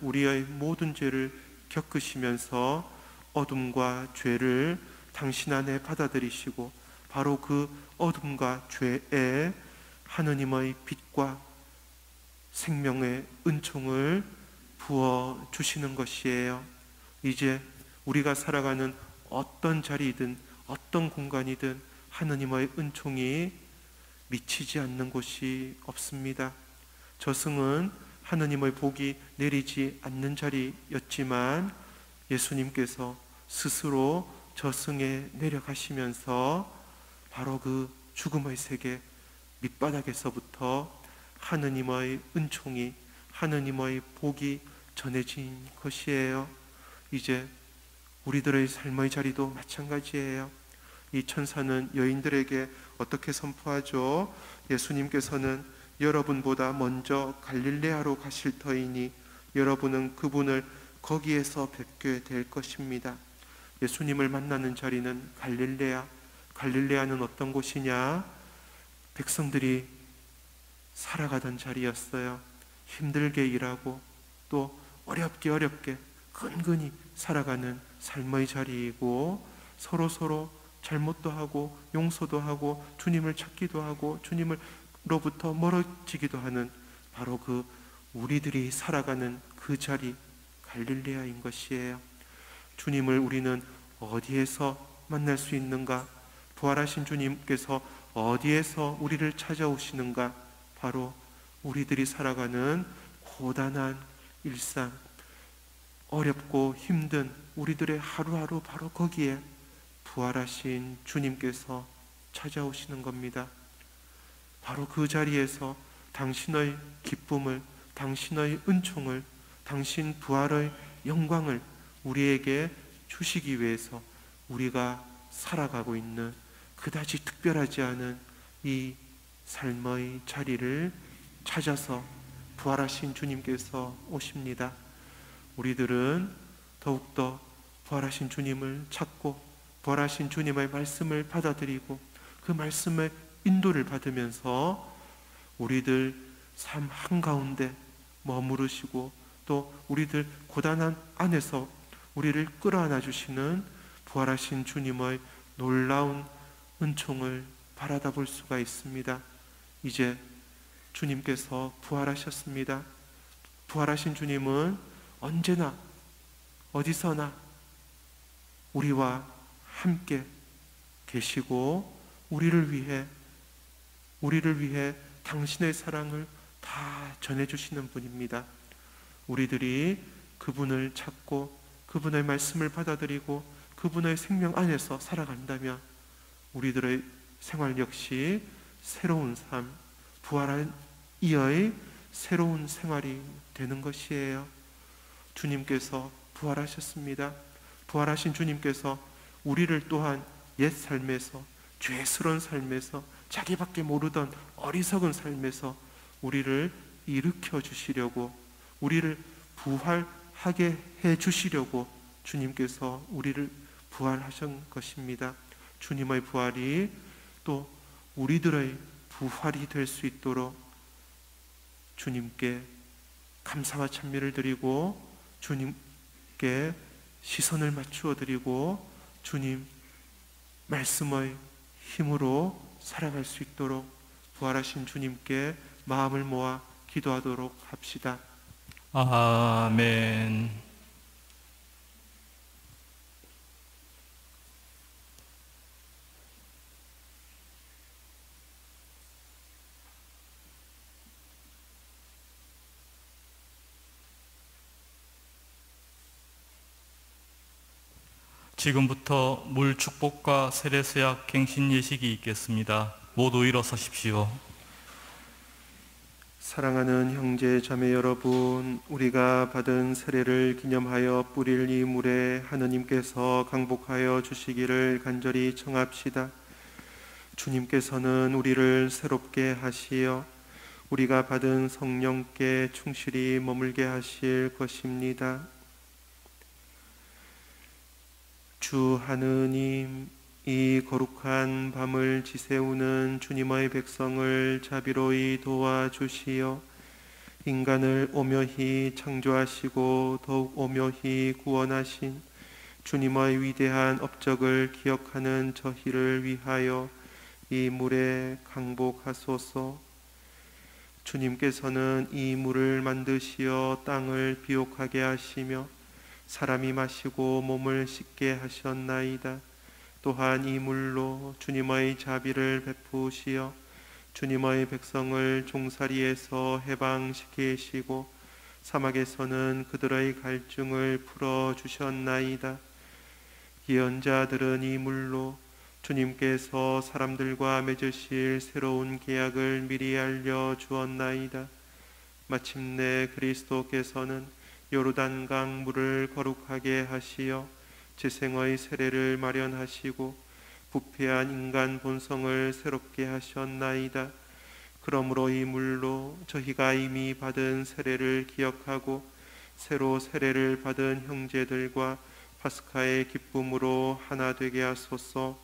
우리의 모든 죄를 겪으시면서 어둠과 죄를 당신 안에 받아들이시고 바로 그 어둠과 죄에 하느님의 빛과 생명의 은총을 부어 주시는 것이에요. 이제 우리가 살아가는 어떤 자리이든 어떤 공간이든 하느님의 은총이 미치지 않는 곳이 없습니다. 저승은 하느님의 복이 내리지 않는 자리였지만 예수님께서 스스로 저승에 내려가시면서 바로 그 죽음의 세계 밑바닥에서부터 하느님의 은총이, 하느님의 복이 전해진 것이에요. 이제 우리들의 삶의 자리도 마찬가지예요. 이 천사는 여인들에게 어떻게 선포하죠? 예수님께서는 여러분보다 먼저 갈릴레아로 가실 터이니 여러분은 그분을 거기에서 뵙게 될 것입니다. 예수님을 만나는 자리는 갈릴레아. 갈릴레아는 어떤 곳이냐? 백성들이 살아가던 자리였어요. 힘들게 일하고 또 어렵게 근근히 살아가는 삶의 자리이고, 서로 잘못도 하고 용서도 하고 주님을 찾기도 하고 주님으로부터 멀어지기도 하는 바로 그 우리들이 살아가는 그 자리, 갈릴레아인 것이에요. 주님을 우리는 어디에서 만날 수 있는가? 부활하신 주님께서 어디에서 우리를 찾아오시는가? 바로 우리들이 살아가는 고단한 일상, 어렵고 힘든 우리들의 하루하루 바로 거기에 부활하신 주님께서 찾아오시는 겁니다. 바로 그 자리에서 당신의 기쁨을, 당신의 은총을, 당신 부활의 영광을 우리에게 주시기 위해서 우리가 살아가고 있는 그다지 특별하지 않은 이 삶의 자리를 찾아서 부활하신 주님께서 오십니다. 우리들은 더욱더 부활하신 주님을 찾고 부활하신 주님의 말씀을 받아들이고 그 말씀의 인도를 받으면서 우리들 삶 한가운데 머무르시고 또 우리들 고단한 안에서 우리를 끌어안아 주시는 부활하신 주님의 놀라운 은총을 바라다 볼 수가 있습니다. 이제 주님께서 부활하셨습니다. 부활하신 주님은 언제나 어디서나 우리와 함께 계시고 우리를 위해 당신의 사랑을 다 전해주시는 분입니다. 우리들이 그분을 찾고 그분의 말씀을 받아들이고 그분의 생명 안에서 살아간다면 우리들의 생활 역시 새로운 삶, 부활한 이의 새로운 생활이 되는 것이에요. 주님께서 부활하셨습니다. 부활하신 주님께서 우리를 또한 옛 삶에서, 죄스러운 삶에서, 자기밖에 모르던 어리석은 삶에서 우리를 일으켜 주시려고, 우리를 부활하게 해 주시려고 주님께서 우리를 부활하신 것입니다. 주님의 부활이 또 우리들의 부활이 될 수 있도록 주님께 감사와 찬미를 드리고 주님께 시선을 맞추어 드리고 주님 말씀의 힘으로 살아갈 수 있도록 부활하신 주님께 마음을 모아 기도하도록 합시다. 아멘. 지금부터 물 축복과 세례수약 갱신 예식이 있겠습니다. 모두 일어서십시오. 사랑하는 형제 자매 여러분, 우리가 받은 세례를 기념하여 뿌릴 이 물에 하느님께서 강복하여 주시기를 간절히 청합시다. 주님께서는 우리를 새롭게 하시어 우리가 받은 성령께 충실히 머물게 하실 것입니다. 주 하느님, 이 거룩한 밤을 지새우는 주님의 백성을 자비로이 도와주시어 인간을 오묘히 창조하시고 더욱 오묘히 구원하신 주님의 위대한 업적을 기억하는 저희를 위하여 이 물에 강복하소서. 주님께서는 이 물을 만드시어 땅을 비옥하게 하시며 사람이 마시고 몸을 씻게 하셨나이다. 또한 이 물로 주님의 자비를 베푸시어 주님의 백성을 종살이에서 해방시키시고 사막에서는 그들의 갈증을 풀어주셨나이다. 예언자들은 이 물로 주님께서 사람들과 맺으실 새로운 계약을 미리 알려주었나이다. 마침내 그리스도께서는 요르단강 물을 거룩하게 하시어 재생의 세례를 마련하시고 부패한 인간 본성을 새롭게 하셨나이다. 그러므로 이 물로 저희가 이미 받은 세례를 기억하고 새로 세례를 받은 형제들과 파스카의 기쁨으로 하나 되게 하소서.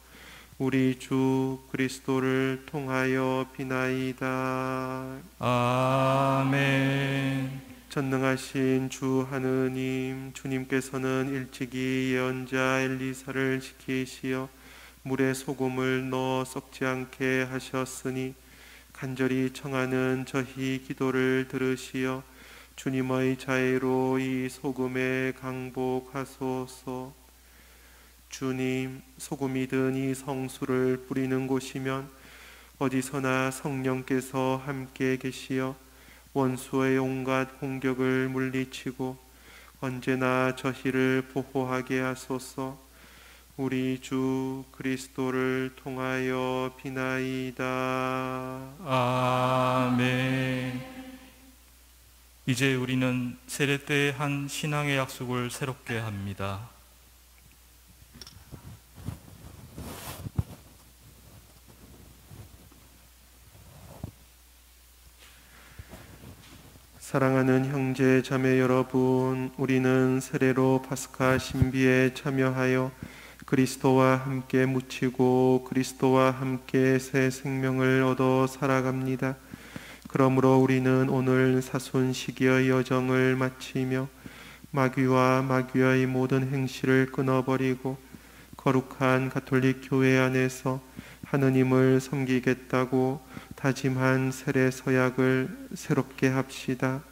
우리 주 그리스도를 통하여 비나이다. 아멘. 전능하신 주 하느님, 주님께서는 일찍이 예언자 엘리사를 지키시어 물에 소금을 넣어 썩지 않게 하셨으니 간절히 청하는 저희 기도를 들으시어 주님의 자애로 이 소금에 강복하소서. 주님, 소금이 든 이 성수를 뿌리는 곳이면 어디서나 성령께서 함께 계시어 원수의 온갖 공격을 물리치고 언제나 저희를 보호하게 하소서. 우리 주 그리스도를 통하여 비나이다. 아멘. 이제 우리는 세례 때의 한 신앙의 약속을 새롭게 합니다. 사랑하는 형제 자매 여러분, 우리는 세례로 파스카 신비에 참여하여 그리스도와 함께 묻히고 그리스도와 함께 새 생명을 얻어 살아갑니다. 그러므로 우리는 오늘 사순 시기의 여정을 마치며 마귀와 마귀의 모든 행실을 끊어버리고 거룩한 가톨릭 교회 안에서 하느님을 섬기겠다고 다짐한 세례 서약을 새롭게 합시다.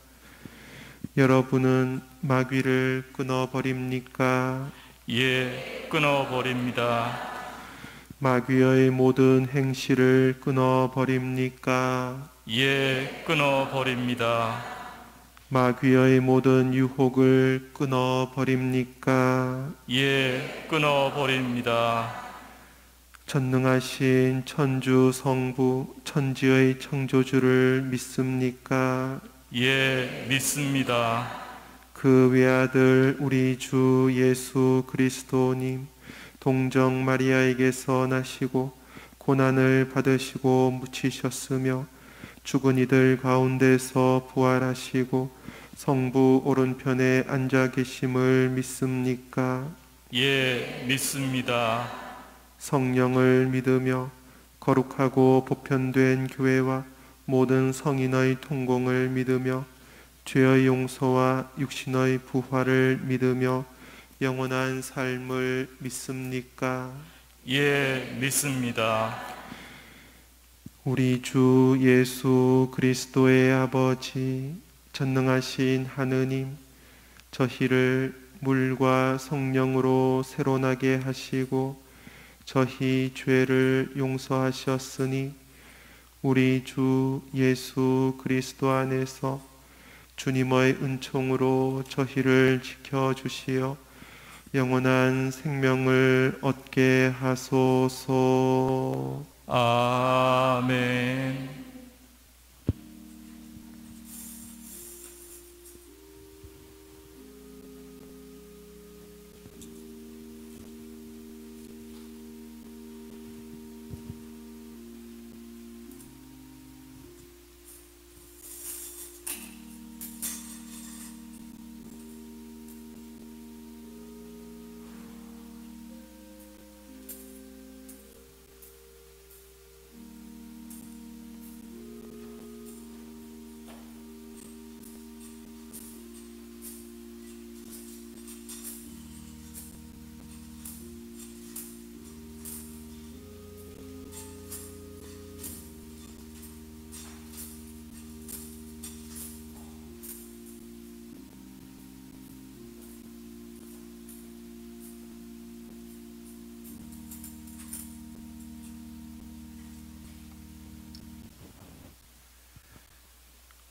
여러분은 마귀를 끊어버립니까? 예, 끊어버립니다. 마귀의 모든 행실을 끊어버립니까? 예, 끊어버립니다. 마귀의 모든 유혹을 끊어버립니까? 예, 끊어버립니다. 전능하신 천주 성부 천지의 창조주를 믿습니까? 예, 믿습니다. 그 외아들 우리 주 예수 그리스도님, 동정 마리아에게서 나시고 고난을 받으시고 묻히셨으며 죽은 이들 가운데서 부활하시고 성부 오른편에 앉아 계심을 믿습니까? 예, 믿습니다. 성령을 믿으며 거룩하고 보편된 교회와 모든 성인의 통공을 믿으며 죄의 용서와 육신의 부활을 믿으며 영원한 삶을 믿습니까? 예, 믿습니다. 우리 주 예수 그리스도의 아버지, 전능하신 하느님, 저희를 물과 성령으로 새로 나게 하시고 저희 죄를 용서하셨으니 우리 주 예수 그리스도 안에서 주님의 은총으로 저희를 지켜주시어 영원한 생명을 얻게 하소서. 아멘.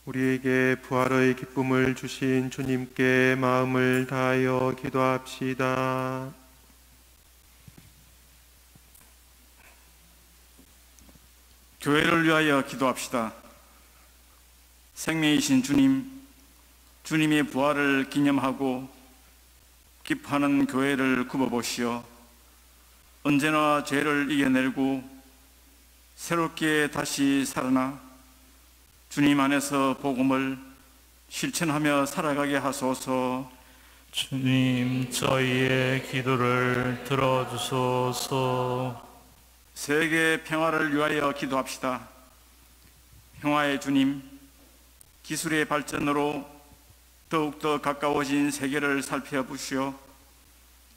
우리에게 부활의 기쁨을 주신 주님께 마음을 다하여 기도합시다. 교회를 위하여 기도합시다. 생명이신 주님, 주님의 부활을 기념하고 기뻐하는 교회를 굽어보시어 언제나 죄를 이겨내고 새롭게 다시 살아나 주님 안에서 복음을 실천하며 살아가게 하소서. 주님, 저희의 기도를 들어주소서. 세계 평화를 위하여 기도합시다. 평화의 주님, 기술의 발전으로 더욱더 가까워진 세계를 살펴보시어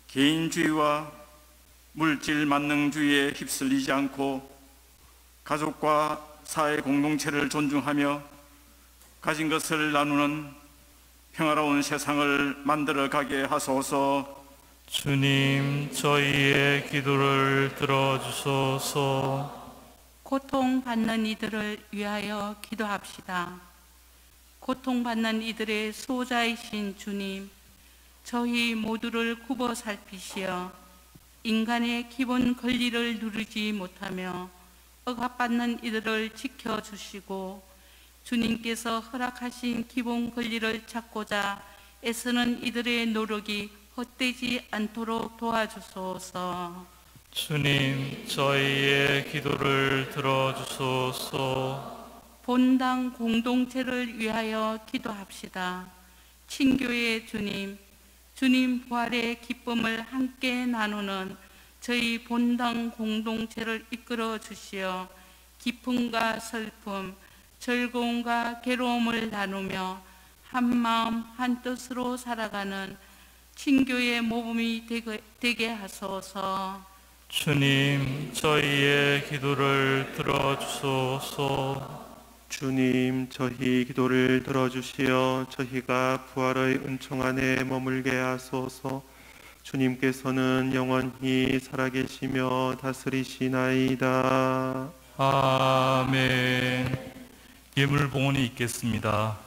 개인주의와 물질 만능주의에 휩쓸리지 않고 가족과 사회 공동체를 존중하며 가진 것을 나누는 평화로운 세상을 만들어가게 하소서. 주님, 저희의 기도를 들어주소서. 고통받는 이들을 위하여 기도합시다. 고통받는 이들의 수호자이신 주님, 저희 모두를 굽어 살피시어 인간의 기본 권리를 누리지 못하며 억압받는 이들을 지켜주시고 주님께서 허락하신 기본 권리를 찾고자 애쓰는 이들의 노력이 헛되지 않도록 도와주소서. 주님, 저희의 기도를 들어주소서. 본당 공동체를 위하여 기도합시다. 친교의 주님, 주님 부활의 기쁨을 함께 나누는 저희 본당 공동체를 이끌어 주시어 기쁨과 슬픔, 즐거움과 괴로움을 나누며 한 마음 한 뜻으로 살아가는 친교의 모범이 되게 하소서. 주님, 저희의 기도를 들어주소서. 주님, 저희 기도를 들어주시어 저희가 부활의 은총 안에 머물게 하소서. 주님께서는 영원히 살아계시며 다스리시나이다. 아멘. 예물봉헌이 있겠습니다.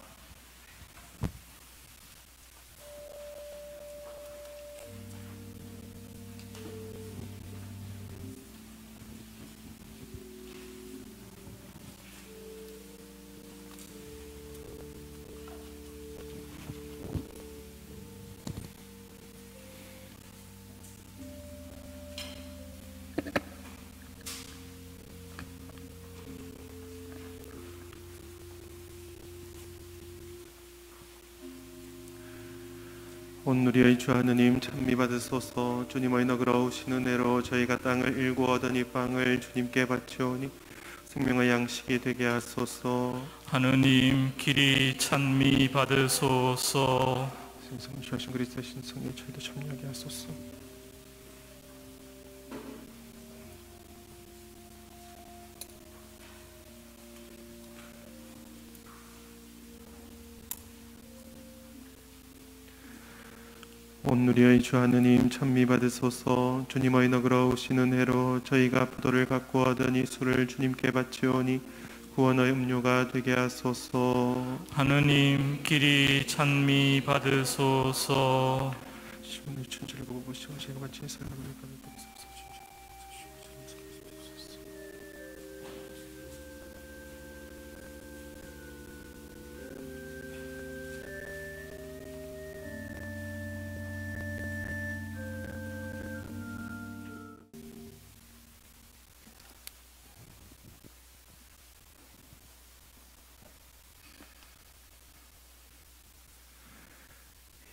온누리의 주 하느님 찬미 받으소서. 주님의 너그러우신 은혜로 저희가 땅을 일구 얻은 이 빵을 주님께 바치오니 생명의 양식이 되게 하소서. 하느님, 길이 찬미 받으소서. 생성을 주하신 그리스도의 신성에 저희도 참여하게 하소서. 온누리의 주 하느님 찬미 받으소서. 주님의 너그러우신 은혜로 저희가 포도를 갖고 얻은 이 술을 주님께 바치오니 구원의 음료가 되게 하소서. 하느님, 길이 찬미 받으소서. 시온의 천지를 보고 보시고 제가 바친 사람을 받을 것을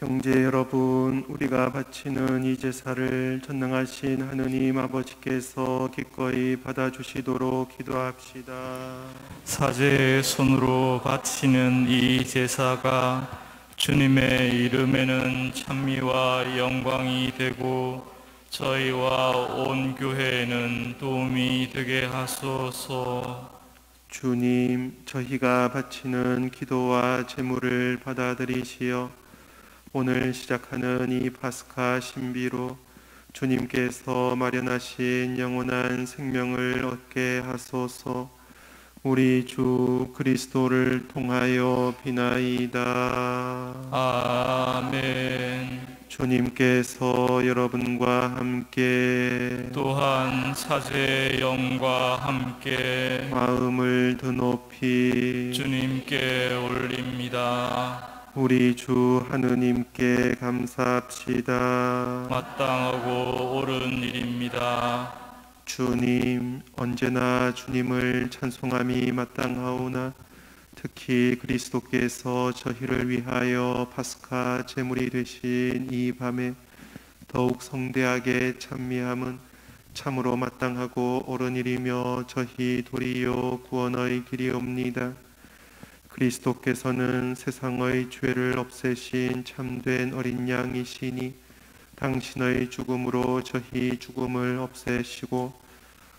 형제 여러분, 우리가 바치는 이 제사를 전능하신 하느님 아버지께서 기꺼이 받아주시도록 기도합시다. 사제의 손으로 바치는 이 제사가 주님의 이름에는 찬미와 영광이 되고 저희와 온 교회에는 도움이 되게 하소서. 주님, 저희가 바치는 기도와 제물을 받아들이시어 오늘 시작하는 이 파스카 신비로 주님께서 마련하신 영원한 생명을 얻게 하소서. 우리 주 그리스도를 통하여 비나이다. 아멘. 주님께서 여러분과 함께 또한 사제의 영과 함께 마음을 더 높이 주님께 올립니다. 우리 주 하느님께 감사합시다. 마땅하고 옳은 일입니다. 주님, 언제나 주님을 찬송함이 마땅하오나 특히 그리스도께서 저희를 위하여 파스카 제물이 되신 이 밤에 더욱 성대하게 찬미함은 참으로 마땅하고 옳은 일이며 저희 도리요 구원의 길이옵니다. 그리스도께서는 세상의 죄를 없애신 참된 어린 양이시니 당신의 죽음으로 저희 죽음을 없애시고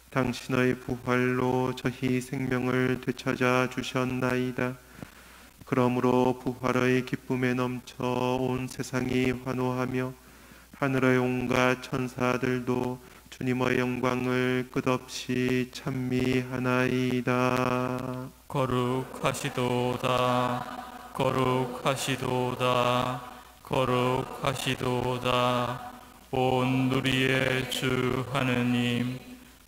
당신의 부활로 저희 생명을 되찾아 주셨나이다. 그러므로 부활의 기쁨에 넘쳐 온 세상이 환호하며 하늘의 온갖 천사들도 주님의 영광을 끝없이 찬미하나이다. 거룩하시도다, 거룩하시도다, 거룩하시도다. 온 누리의 주 하느님,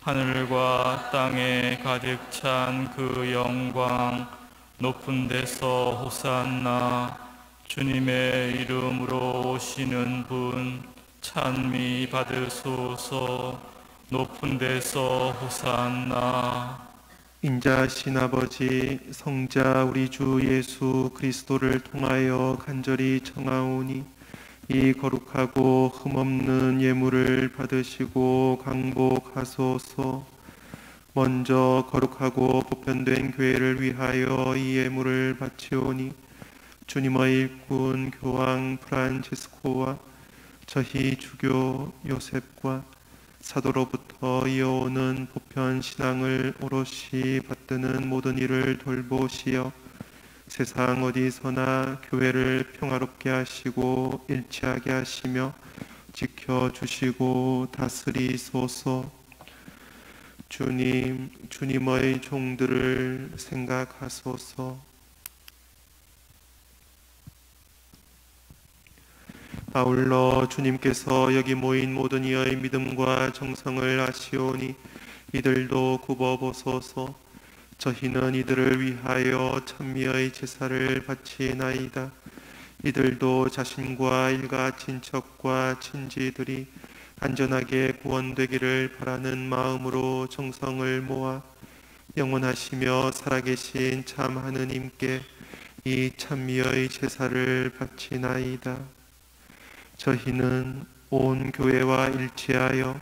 하늘과 땅에 가득 찬 그 영광, 높은 데서 호산나. 주님의 이름으로 오시는 분 찬미 받으소서. 높은 데서 호산나. 인자하신 아버지, 성자 우리 주 예수 그리스도를 통하여 간절히 청하오니 이 거룩하고 흠없는 예물을 받으시고 강복하소서. 먼저 거룩하고 보편된 교회를 위하여 이 예물을 바치오니 주님의 일꾼 교황 프란치스코와 저희 주교 요셉과 사도로부터 이어오는 보편 신앙을 오롯이 받드는 모든 일을 돌보시어 세상 어디서나 교회를 평화롭게 하시고 일치하게 하시며 지켜주시고 다스리소서. 주님, 주님의 종들을 생각하소서. 아울러 주님께서 여기 모인 모든 이의 믿음과 정성을 아시오니 이들도 굽어보소서. 저희는 이들을 위하여 찬미의 제사를 바치나이다. 이들도 자신과 일가 친척과 친지들이 안전하게 구원되기를 바라는 마음으로 정성을 모아 영원하시며 살아계신 참 하느님께 이 찬미의 제사를 바치나이다. 저희는 온 교회와 일치하여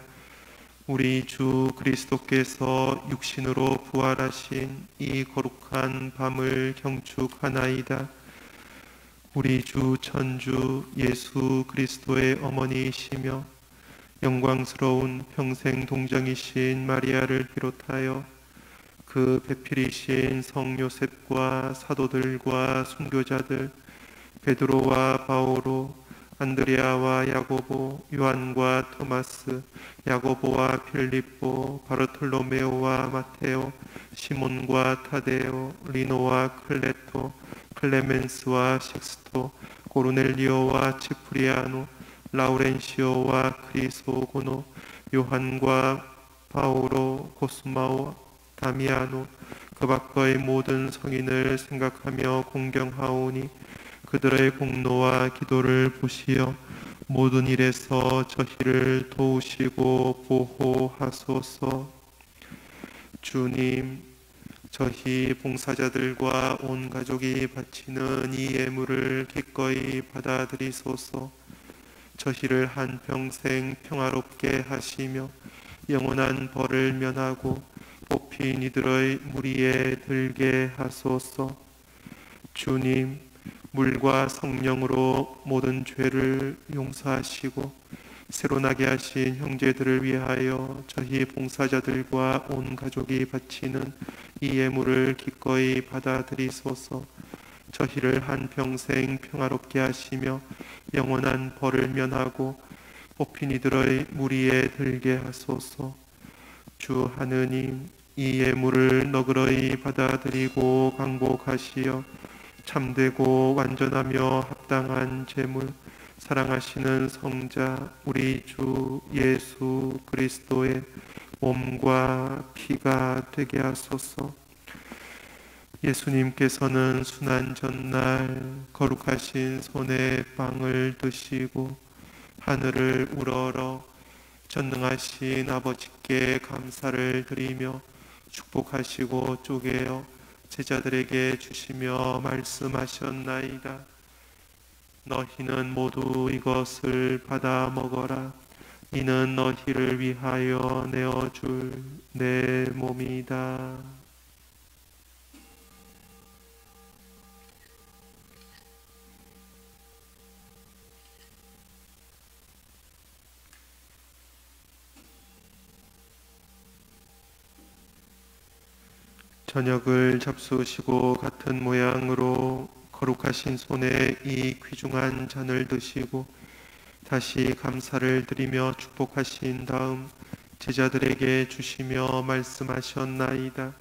우리 주 그리스도께서 육신으로 부활하신 이 거룩한 밤을 경축하나이다. 우리 주 천주 예수 그리스도의 어머니이시며 영광스러운 평생 동정이신 마리아를 비롯하여 그 배필이신 성 요셉과 사도들과 순교자들 베드로와 바오로 안드레아와 야고보, 요한과 토마스, 야고보와 필립보, 바르톨로메오와 마테오, 시몬과 타데오, 리노와 클레토, 클레멘스와 식스토, 고르넬리오와 치프리아노, 라우렌시오와 크리소고노, 요한과 바오로, 고스마오, 다미아노, 그 밖의 모든 성인을 생각하며 공경하오니 그들의 공로와 기도를 보시어 모든 일에서 저희를 도우시고 보호하소서. 주님, 저희 봉사자들과 온 가족이 바치는 이 예물을 기꺼이 받아들이소서. 저희를 한평생 평화롭게 하시며 영원한 벌을 면하고 뽑힌 이들의 무리에 들게 하소서. 주님, 물과 성령으로 모든 죄를 용서하시고 새로 나게 하신 형제들을 위하여 저희 봉사자들과 온 가족이 바치는 이 예물을 기꺼이 받아들이소서. 저희를 한평생 평화롭게 하시며 영원한 벌을 면하고 뽑힌 이들의 무리에 들게 하소서. 주 하느님, 이 예물을 너그러이 받아들이고 강복하시어 참되고 완전하며 합당한 제물, 사랑하시는 성자 우리 주 예수 그리스도의 몸과 피가 되게 하소서. 예수님께서는 순환 전날 거룩하신 손에 빵을 드시고 하늘을 우러러 전능하신 아버지께 감사를 드리며 축복하시고 쪼개어 제자들에게 주시며 말씀하셨나이다. 너희는 모두 이것을 받아 먹어라. 이는 너희를 위하여 내어줄 내 몸이다. 저녁을 잡수시고 같은 모양으로 거룩하신 손에 이 귀중한 잔을 드시고 다시 감사를 드리며 축복하신 다음 제자들에게 주시며 말씀하셨나이다.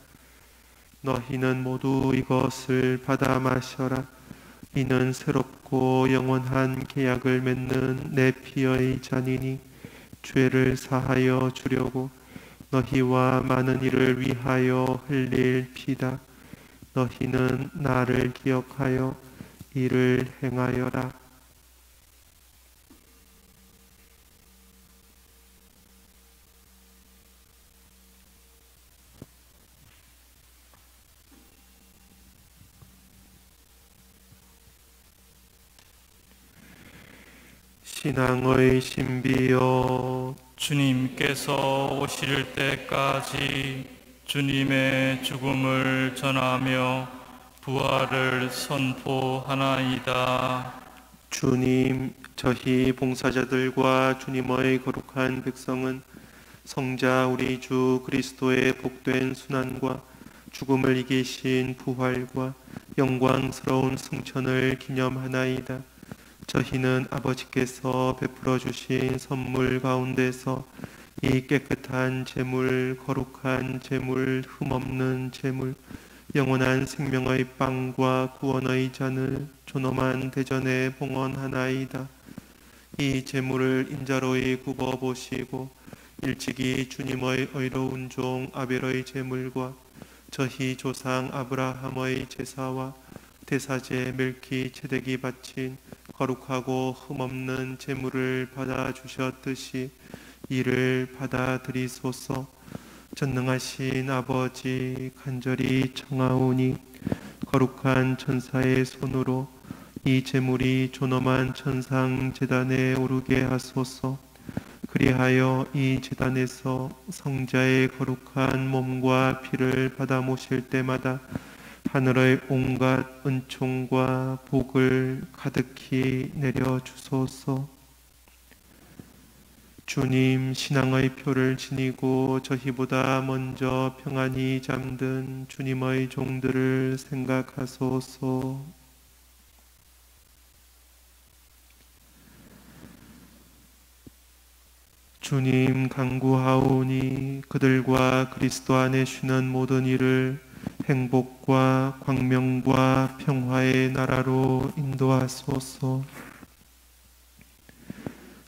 너희는 모두 이것을 받아 마셔라. 이는 새롭고 영원한 계약을 맺는 내 피의 잔이니 죄를 사하여 주려고 너희와 많은 이를 위하여 흘릴 피다. 너희는 나를 기억하여 이를 행하여라. 신앙의 신비여, 주님께서 오실 때까지 주님의 죽음을 전하며 부활을 선포하나이다. 주님, 저희 봉사자들과 주님의 거룩한 백성은 성자 우리 주 그리스도의 복된 순환과 죽음을 이기신 부활과 영광스러운 승천을 기념하나이다. 저희는 아버지께서 베풀어 주신 선물 가운데서 이 깨끗한 제물, 거룩한 제물, 흠없는 제물, 영원한 생명의 빵과 구원의 잔을 존엄한 대전에 봉헌하나이다. 이 제물을 인자로이 굽어 보시고 일찍이 주님의 의로운 종 아벨의 제물과 저희 조상 아브라함의 제사와 대사제 멜키ጼ덱이 바친 거룩하고 흠없는 제물을 받아주셨듯이 이를 받아들이소서. 전능하신 아버지, 간절히 청하오니 거룩한 천사의 손으로 이 제물이 존엄한 천상 제단에 오르게 하소서. 그리하여 이 제단에서 성자의 거룩한 몸과 피를 받아 모실 때마다 하늘의 온갖 은총과 복을 가득히 내려주소서. 주님, 신앙의 표를 지니고 저희보다 먼저 평안히 잠든 주님의 종들을 생각하소서. 주님, 간구하오니 그들과 그리스도 안에 쉬는 모든 일을 행복과 광명과 평화의 나라로 인도하소서.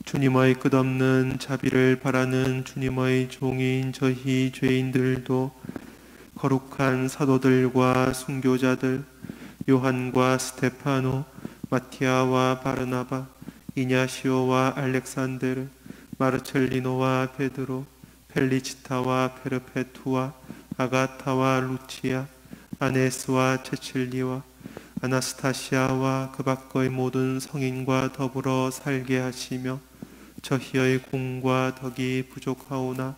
주님의 끝없는 자비를 바라는 주님의 종인 저희 죄인들도 거룩한 사도들과 순교자들 요한과 스테파노, 마티아와 바르나바, 이냐시오와 알렉산데르, 마르첼리노와 베드로, 펠리치타와 페르페투와 아가타와 루치아, 아네스와 체칠리와 아나스타시아와 그 밖의 모든 성인과 더불어 살게 하시며 저희의 공과 덕이 부족하오나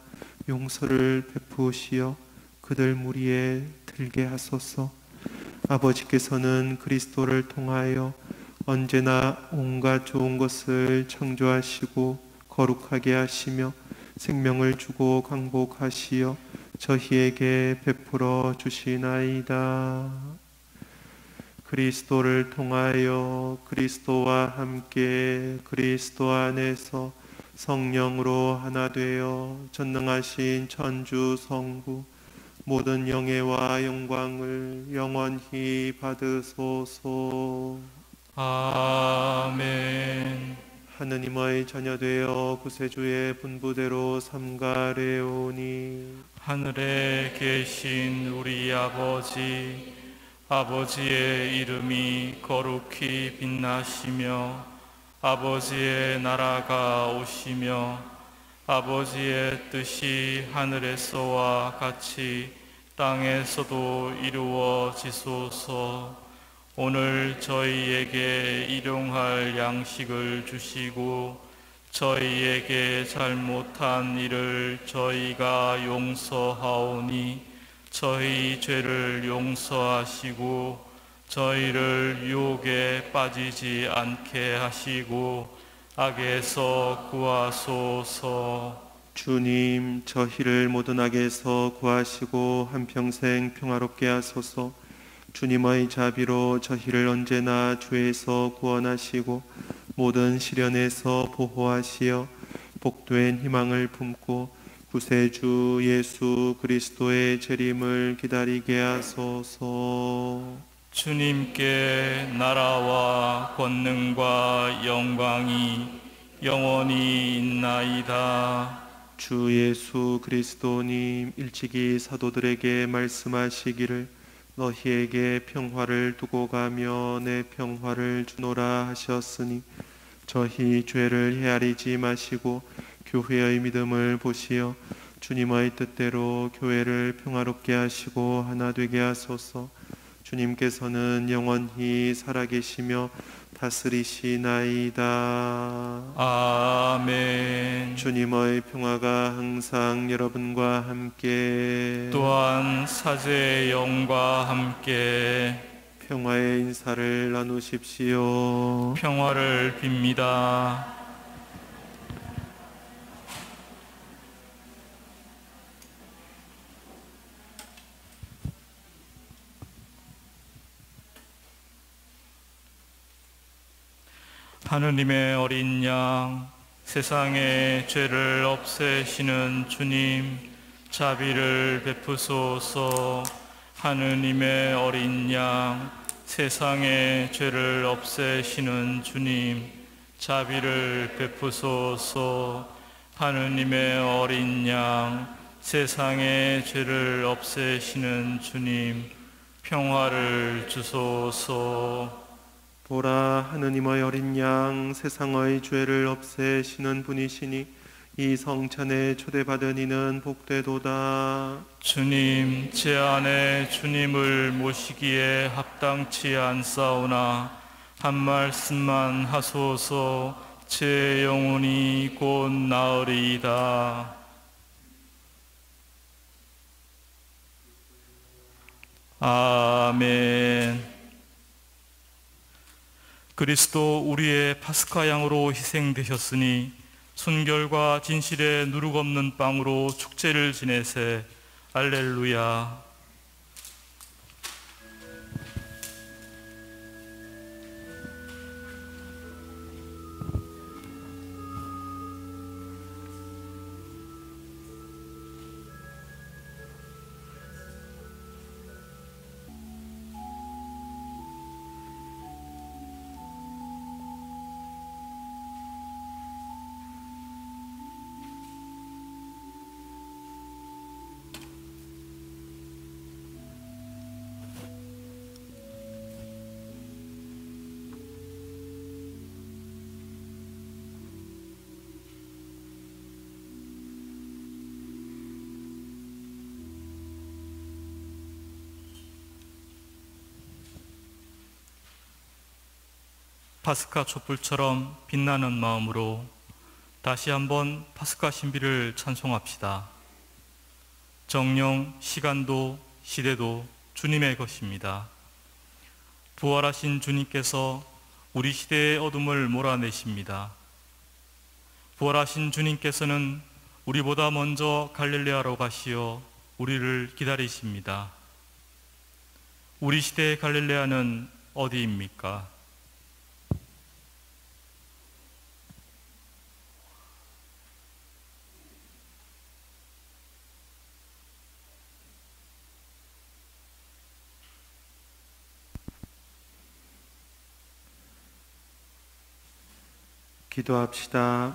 용서를 베푸시어 그들 무리에 들게 하소서. 아버지께서는 그리스도를 통하여 언제나 온갖 좋은 것을 창조하시고 거룩하게 하시며 생명을 주고 강복하시어 저희에게 베풀어 주시나이다. 그리스도를 통하여 그리스도와 함께 그리스도 안에서 성령으로 하나 되어 전능하신 천주 성부 모든 영예와 영광을 영원히 받으소서. 아멘. 하느님의 자녀 되어 구세주의 분부대로 삼가래오니 하늘에 계신 우리 아버지, 아버지의 이름이 거룩히 빛나시며 아버지의 나라가 오시며 아버지의 뜻이 하늘에서와 같이 땅에서도 이루어지소서. 오늘 저희에게 일용할 양식을 주시고 저희에게 잘못한 일을 저희가 용서하오니 저희 죄를 용서하시고 저희를 유혹에 빠지지 않게 하시고 악에서 구하소서. 주님, 저희를 모든 악에서 구하시고 한평생 평화롭게 하소서. 주님의 자비로 저희를 언제나 죄에서 구원하시고 모든 시련에서 보호하시어 복된 희망을 품고 구세주 예수 그리스도의 재림을 기다리게 하소서. 주님께 나라와 권능과 영광이 영원히 있나이다. 주 예수 그리스도님, 일찍이 사도들에게 말씀하시기를 너희에게 평화를 두고 가며 내 평화를 주노라 하셨으니 저희 죄를 헤아리지 마시고 교회의 믿음을 보시어 주님의 뜻대로 교회를 평화롭게 하시고 하나 되게 하소서. 주님께서는 영원히 살아계시며 다스리시나이다. 아멘. 주님의 평화가 항상 여러분과 함께 또한 사제의 영과 함께 평화의 인사를 나누십시오. 평화를 빕니다. 하느님의 어린 양, 세상의 죄를 없애시는 주님, 자비를 베푸소서. 하느님의 어린 양, 세상의 죄를 없애시는 주님, 자비를 베푸소서. 하느님의 어린 양, 세상의 죄를 없애시는 주님, 평화를 주소서. 보라, 하느님의 어린 양, 세상의 죄를 없애시는 분이시니 이 성찬에 초대받은 이는 복되도다. 주님, 제 안에 주님을 모시기에 합당치 않사오나 한 말씀만 하소서. 제 영혼이 곧 나으리이다. 아멘. 그리스도 우리의 파스카 양으로 희생되셨으니 순결과 진실의 누룩없는 빵으로 축제를 지내세. 할렐루야. 파스카 촛불처럼 빛나는 마음으로 다시 한번 파스카 신비를 찬송합시다. 정령, 시간도 시대도 주님의 것입니다. 부활하신 주님께서 우리 시대의 어둠을 몰아내십니다. 부활하신 주님께서는 우리보다 먼저 갈릴레아로 가시어 우리를 기다리십니다. 우리 시대의 갈릴레아는 어디입니까? 기도합시다.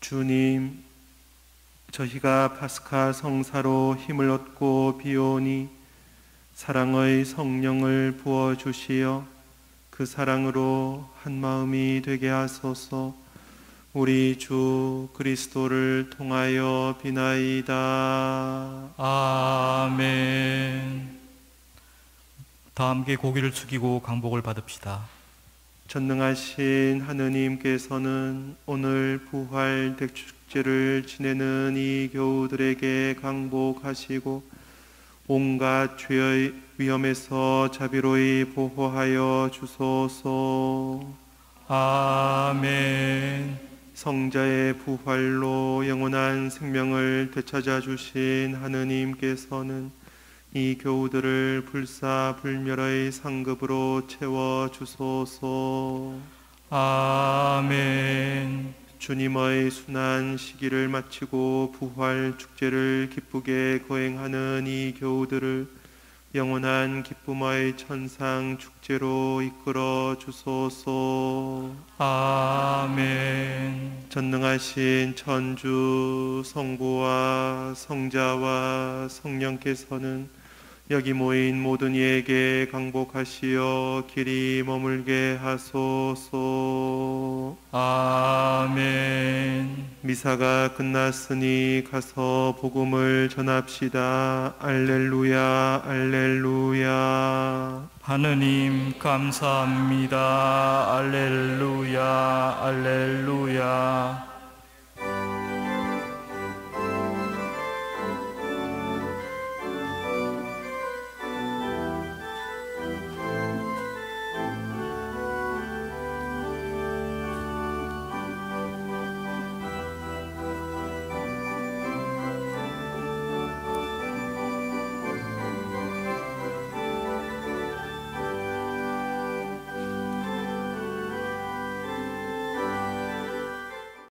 주님, 저희가 파스카 성사로 힘을 얻고 비오니 사랑의 성령을 부어주시어 그 사랑으로 한 마음이 되게 하소서. 우리 주 그리스도를 통하여 비나이다. 아멘. 다 함께 고개를 숙이고 강복을 받읍시다. 전능하신 하느님께서는 오늘 부활 대축제를 지내는 이 교우들에게 강복하시고 온갖 죄의 위험에서 자비로이 보호하여 주소서. 아멘. 성자의 부활로 영원한 생명을 되찾아 주신 하느님께서는 이 교우들을 불사불멸의 상급으로 채워 주소서. 아멘. 주님의 순환 시기를 마치고 부활 축제를 기쁘게 거행하는 이 교우들을 영원한 기쁨의 천상 축제로 이끌어 주소서. 아멘. 전능하신 천주 성부와 성자와 성령께서는 여기 모인 모든 이에게 강복하시어 길이 머물게 하소서. 아멘. 미사가 끝났으니 가서 복음을 전합시다. 알렐루야, 알렐루야. 하느님 감사합니다.